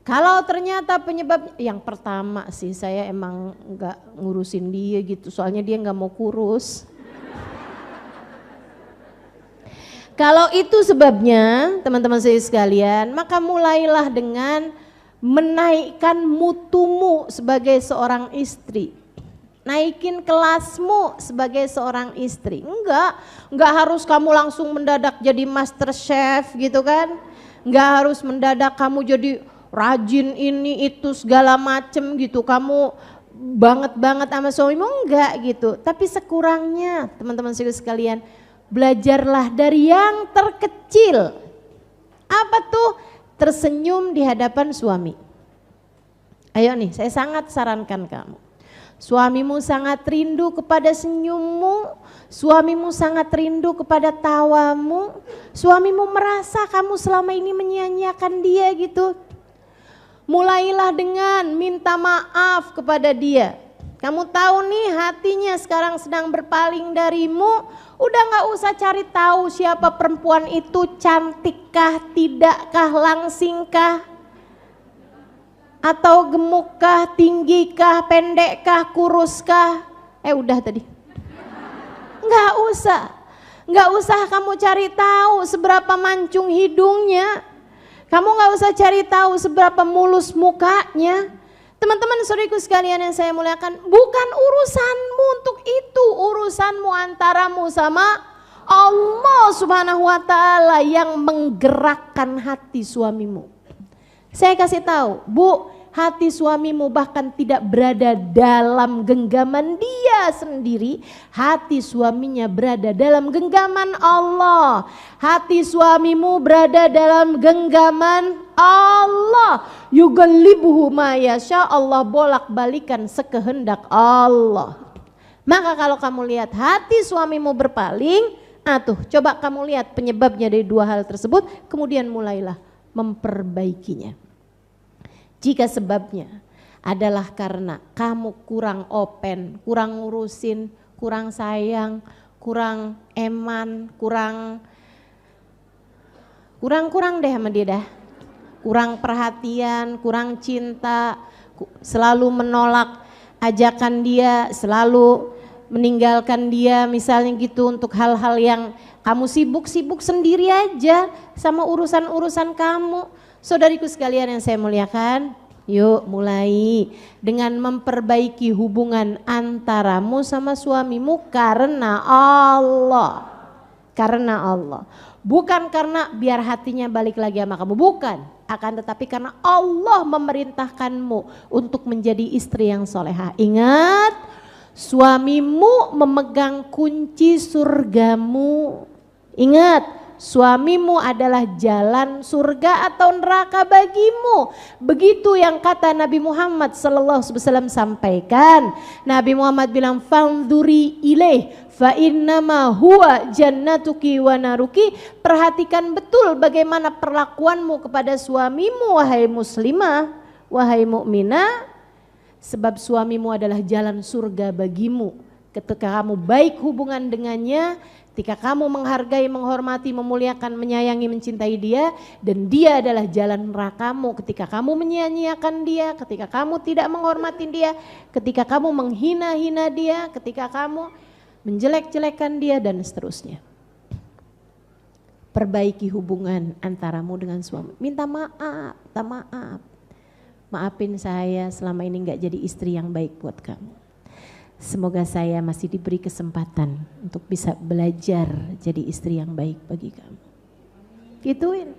Speaker 1: Kalau ternyata penyebab yang pertama sih, saya emang gak ngurusin dia gitu, soalnya dia gak mau kurus. Kalau itu sebabnya teman-teman saya sekalian, maka mulailah dengan menaikkan mutumu sebagai seorang istri. Naikin kelasmu sebagai seorang istri. Enggak harus kamu langsung mendadak jadi master chef gitu kan. Enggak harus mendadak kamu jadi rajin ini itu segala macem gitu. Kamu banget sama suamimu, enggak gitu. Tapi sekurangnya teman-teman saya sekalian, belajarlah dari yang terkecil. Apa tuh? Tersenyum di hadapan suami. Ayo nih, saya sangat sarankan kamu. Suamimu sangat rindu kepada senyummu, suamimu sangat rindu kepada tawamu, suamimu merasa kamu selama ini menyia-nyiakan dia gitu. Mulailah dengan minta maaf kepada dia. Kamu tahu nih hatinya sekarang sedang berpaling darimu, udah gak usah cari tahu siapa perempuan itu, cantikkah, tidakkah, langsingkah, atau gemukkah, tinggikah, pendekkah, kuruskah. Udah tadi. Gak usah kamu cari tahu seberapa mancung hidungnya, kamu gak usah cari tahu seberapa mulus mukanya. Teman-teman saudariku sekalian yang saya muliakan, bukan urusanmu untuk itu, urusanmu antaramu sama Allah Subhanahu wa taala yang menggerakkan hati suamimu. Saya kasih tahu, Bu, hati suamimu bahkan tidak berada dalam genggaman dia sendiri, hati suaminya berada dalam genggaman Allah. Hati suamimu berada dalam genggaman Allah. Yugallibuhu ma yasha, Allah bolak-balikan sekehendak Allah. Maka kalau kamu lihat hati suamimu berpaling, coba kamu lihat penyebabnya dari dua hal tersebut, kemudian mulailah memperbaikinya. Jika sebabnya adalah karena kamu kurang open, kurang ngurusin, kurang sayang, kurang eman, kurang deh sama dia dah. Kurang perhatian, kurang cinta, selalu menolak ajakan dia, selalu meninggalkan dia misalnya gitu untuk hal-hal yang kamu sibuk sendiri aja sama urusan-urusan kamu. Saudariku sekalian yang saya muliakan, yuk mulai dengan memperbaiki hubungan antaramu sama suamimu karena Allah. Karena Allah. Bukan karena biar hatinya balik lagi sama kamu, bukan. Akan tetapi karena Allah memerintahkanmu untuk menjadi istri yang solehah. Ingat, suamimu memegang kunci surgamu. Ingat, suamimu adalah jalan surga atau neraka bagimu. Begitu yang kata Nabi Muhammad SAW sampaikan. Nabi Muhammad bilang, "Fanzuri ilaih fa innama huwa jannatuki wa naruki." Perhatikan betul bagaimana perlakuanmu kepada suamimu, wahai muslimah, wahai mukminah, sebab suamimu adalah jalan surga bagimu. Ketika kamu baik hubungan dengannya, ketika kamu menghargai, menghormati, memuliakan, menyayangi, mencintai dia, dan dia adalah jalan nerakamu ketika kamu menyia-nyiakan dia, ketika kamu tidak menghormati dia, ketika kamu menghina-hina dia, ketika kamu menjelek-jelekan dia, dan seterusnya. Perbaiki hubungan antaramu dengan suami. Minta maaf. Maafin saya selama ini gak jadi istri yang baik buat kamu. Semoga saya masih diberi kesempatan untuk bisa belajar jadi istri yang baik bagi kamu. Gituin.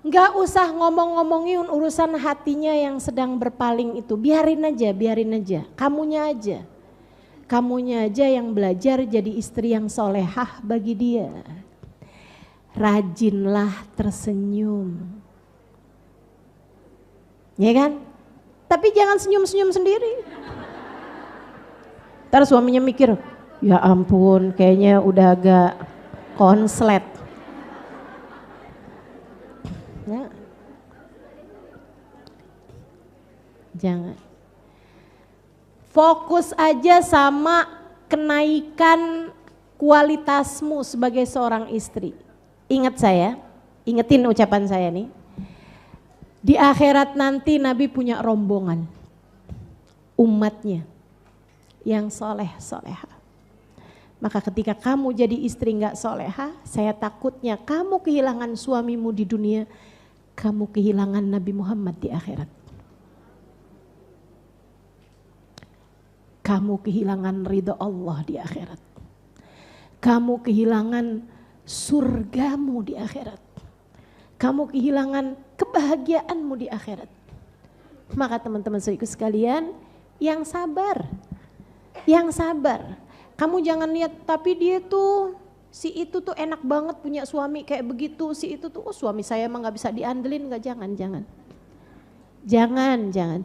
Speaker 1: Gak usah ngomong-ngomongin urusan hatinya yang sedang berpaling itu. Biarin aja. Kamunya aja. Kamunya aja yang belajar jadi istri yang solehah bagi dia. Rajinlah tersenyum. Ya kan? Tapi jangan senyum-senyum sendiri. Ntar suaminya mikir, ya ampun kayaknya udah agak konslet. Ya. Jangan. Fokus aja sama kenaikan kualitasmu sebagai seorang istri. Ingat saya, ingetin ucapan saya nih. Di akhirat nanti Nabi punya rombongan umatnya yang soleh-soleha. Maka ketika kamu jadi istri gak soleha, saya takutnya kamu kehilangan suamimu di dunia, kamu kehilangan Nabi Muhammad di akhirat. Kamu kehilangan ridha Allah di akhirat. Kamu kehilangan surgamu di akhirat. Kamu kehilangan kebahagiaanmu di akhirat. Maka teman-teman saudaraku sekalian, yang sabar. Yang sabar. Kamu jangan lihat tapi dia tuh, si itu tuh enak banget punya suami kayak begitu. Si itu tuh, oh suami saya emang gak bisa diandelin. Gak, jangan. Jangan.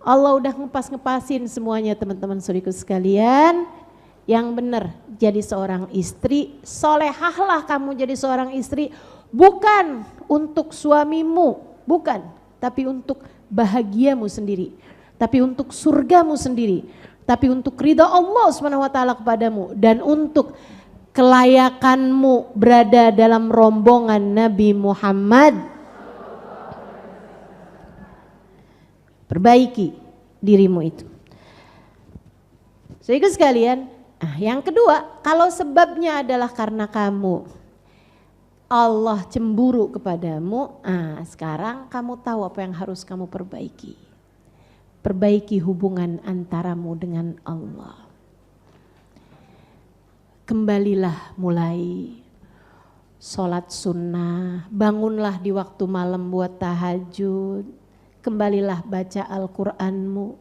Speaker 1: Allah udah ngepas-ngepasin semuanya teman-teman saudaraku sekalian. Yang benar jadi seorang istri, solehahlah kamu jadi seorang istri. Bukan untuk suamimu, bukan. Tapi untuk bahagiamu sendiri. Tapi untuk surgamu sendiri. Tapi untuk ridha Allah SWT kepadamu. Dan untuk kelayakanmu berada dalam rombongan Nabi Muhammad. Perbaiki dirimu itu. Saudara sekalian, yang kedua, kalau sebabnya adalah karena kamu, Allah cemburu kepadamu, sekarang kamu tahu apa yang harus kamu perbaiki. Perbaiki hubungan antaramu dengan Allah. Kembalilah mulai sholat sunnah, bangunlah di waktu malam buat tahajud. Kembalilah baca Al-Qur'anmu,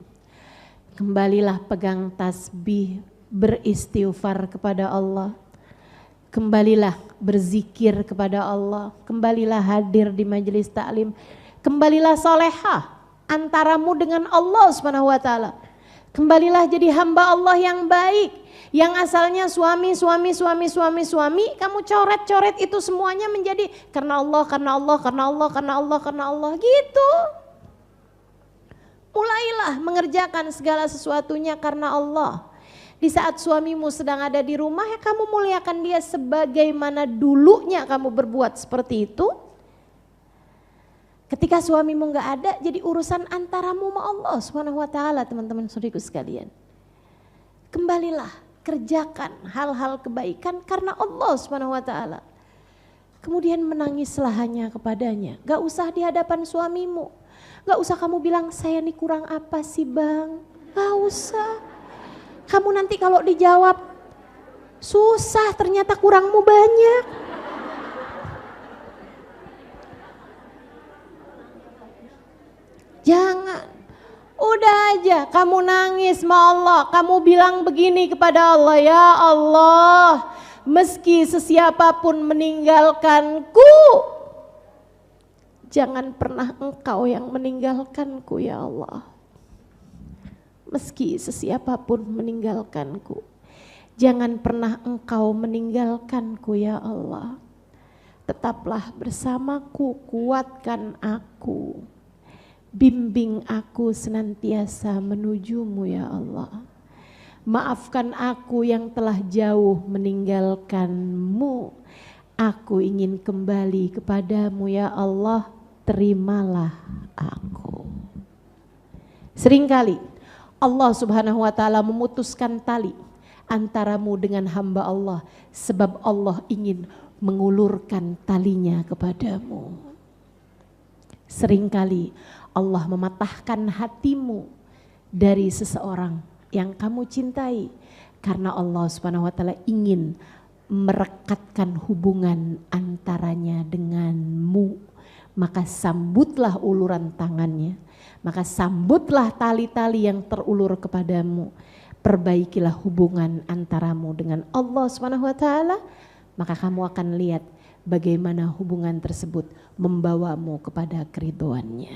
Speaker 1: kembalilah pegang tasbih, beristighfar kepada Allah, kembalilah berzikir kepada Allah, kembalilah hadir di majelis taklim, kembalilah solehah antaramu dengan Allah SWT, kembalilah jadi hamba Allah yang baik, yang asalnya suami, kamu coret-coret itu semuanya menjadi karena Allah gitu. Mulailah mengerjakan segala sesuatunya karena Allah. Di saat suamimu sedang ada di rumah, ya kamu muliakan dia sebagaimana dulunya kamu berbuat seperti itu. Ketika suamimu gak ada, jadi urusan antaramu sama Allah SWT, teman-teman saudaraku sekalian. Kembalilah, kerjakan hal-hal kebaikan karena Allah SWT. Kemudian menangislah hanya kepadanya, gak usah di hadapan suamimu. Gak usah kamu bilang, saya nih kurang apa sih bang? Gak usah. Kamu nanti kalau dijawab, susah ternyata kurangmu banyak. Jangan. Udah aja kamu nangis sama Allah. Kamu bilang begini kepada Allah, ya Allah, meski sesiapapun meninggalkanku, jangan pernah engkau yang meninggalkanku ya Allah. Meski sesiapapun meninggalkanku, jangan pernah engkau meninggalkanku ya Allah. Tetaplah bersamaku, kuatkan aku, bimbing aku senantiasa menujumu ya Allah. Maafkan aku yang telah jauh meninggalkanmu. Aku ingin kembali kepadamu ya Allah. Terimalah aku. Seringkali Allah Subhanahu wa ta'ala memutuskan tali antaramu dengan hamba Allah, sebab Allah ingin mengulurkan talinya kepadamu. Seringkali Allah mematahkan hatimu dari seseorang yang kamu cintai, karena Allah Subhanahu wa ta'ala ingin merekatkan hubungan antaranya denganmu. Maka sambutlah uluran tangannya, maka sambutlah tali-tali yang terulur kepadamu. perbaikilah hubungan antaramu dengan Allah Subhanahu wa taala, maka kamu akan lihat bagaimana hubungan tersebut membawamu kepada keridhoannya.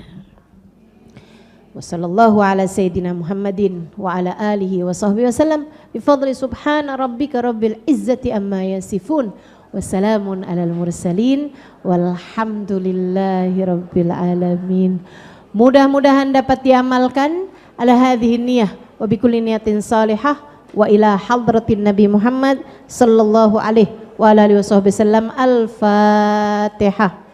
Speaker 1: Wa sallallahu ala sayyidina Muhammadin wa ala alihi wa sahbihi wasallam bi fadli subhana rabbika rabbil izzati amma yasifun wa salamun alal mursalin walhamdulillahi rabbil alamin. Mudah-mudahan dapat diamalkan ala hadhihi niyah wa bi kulli niyatin salihah wa ila hadratin Nabi Muhammad sallallahu alaihi wa alihi wasallam. Al-Fatihah.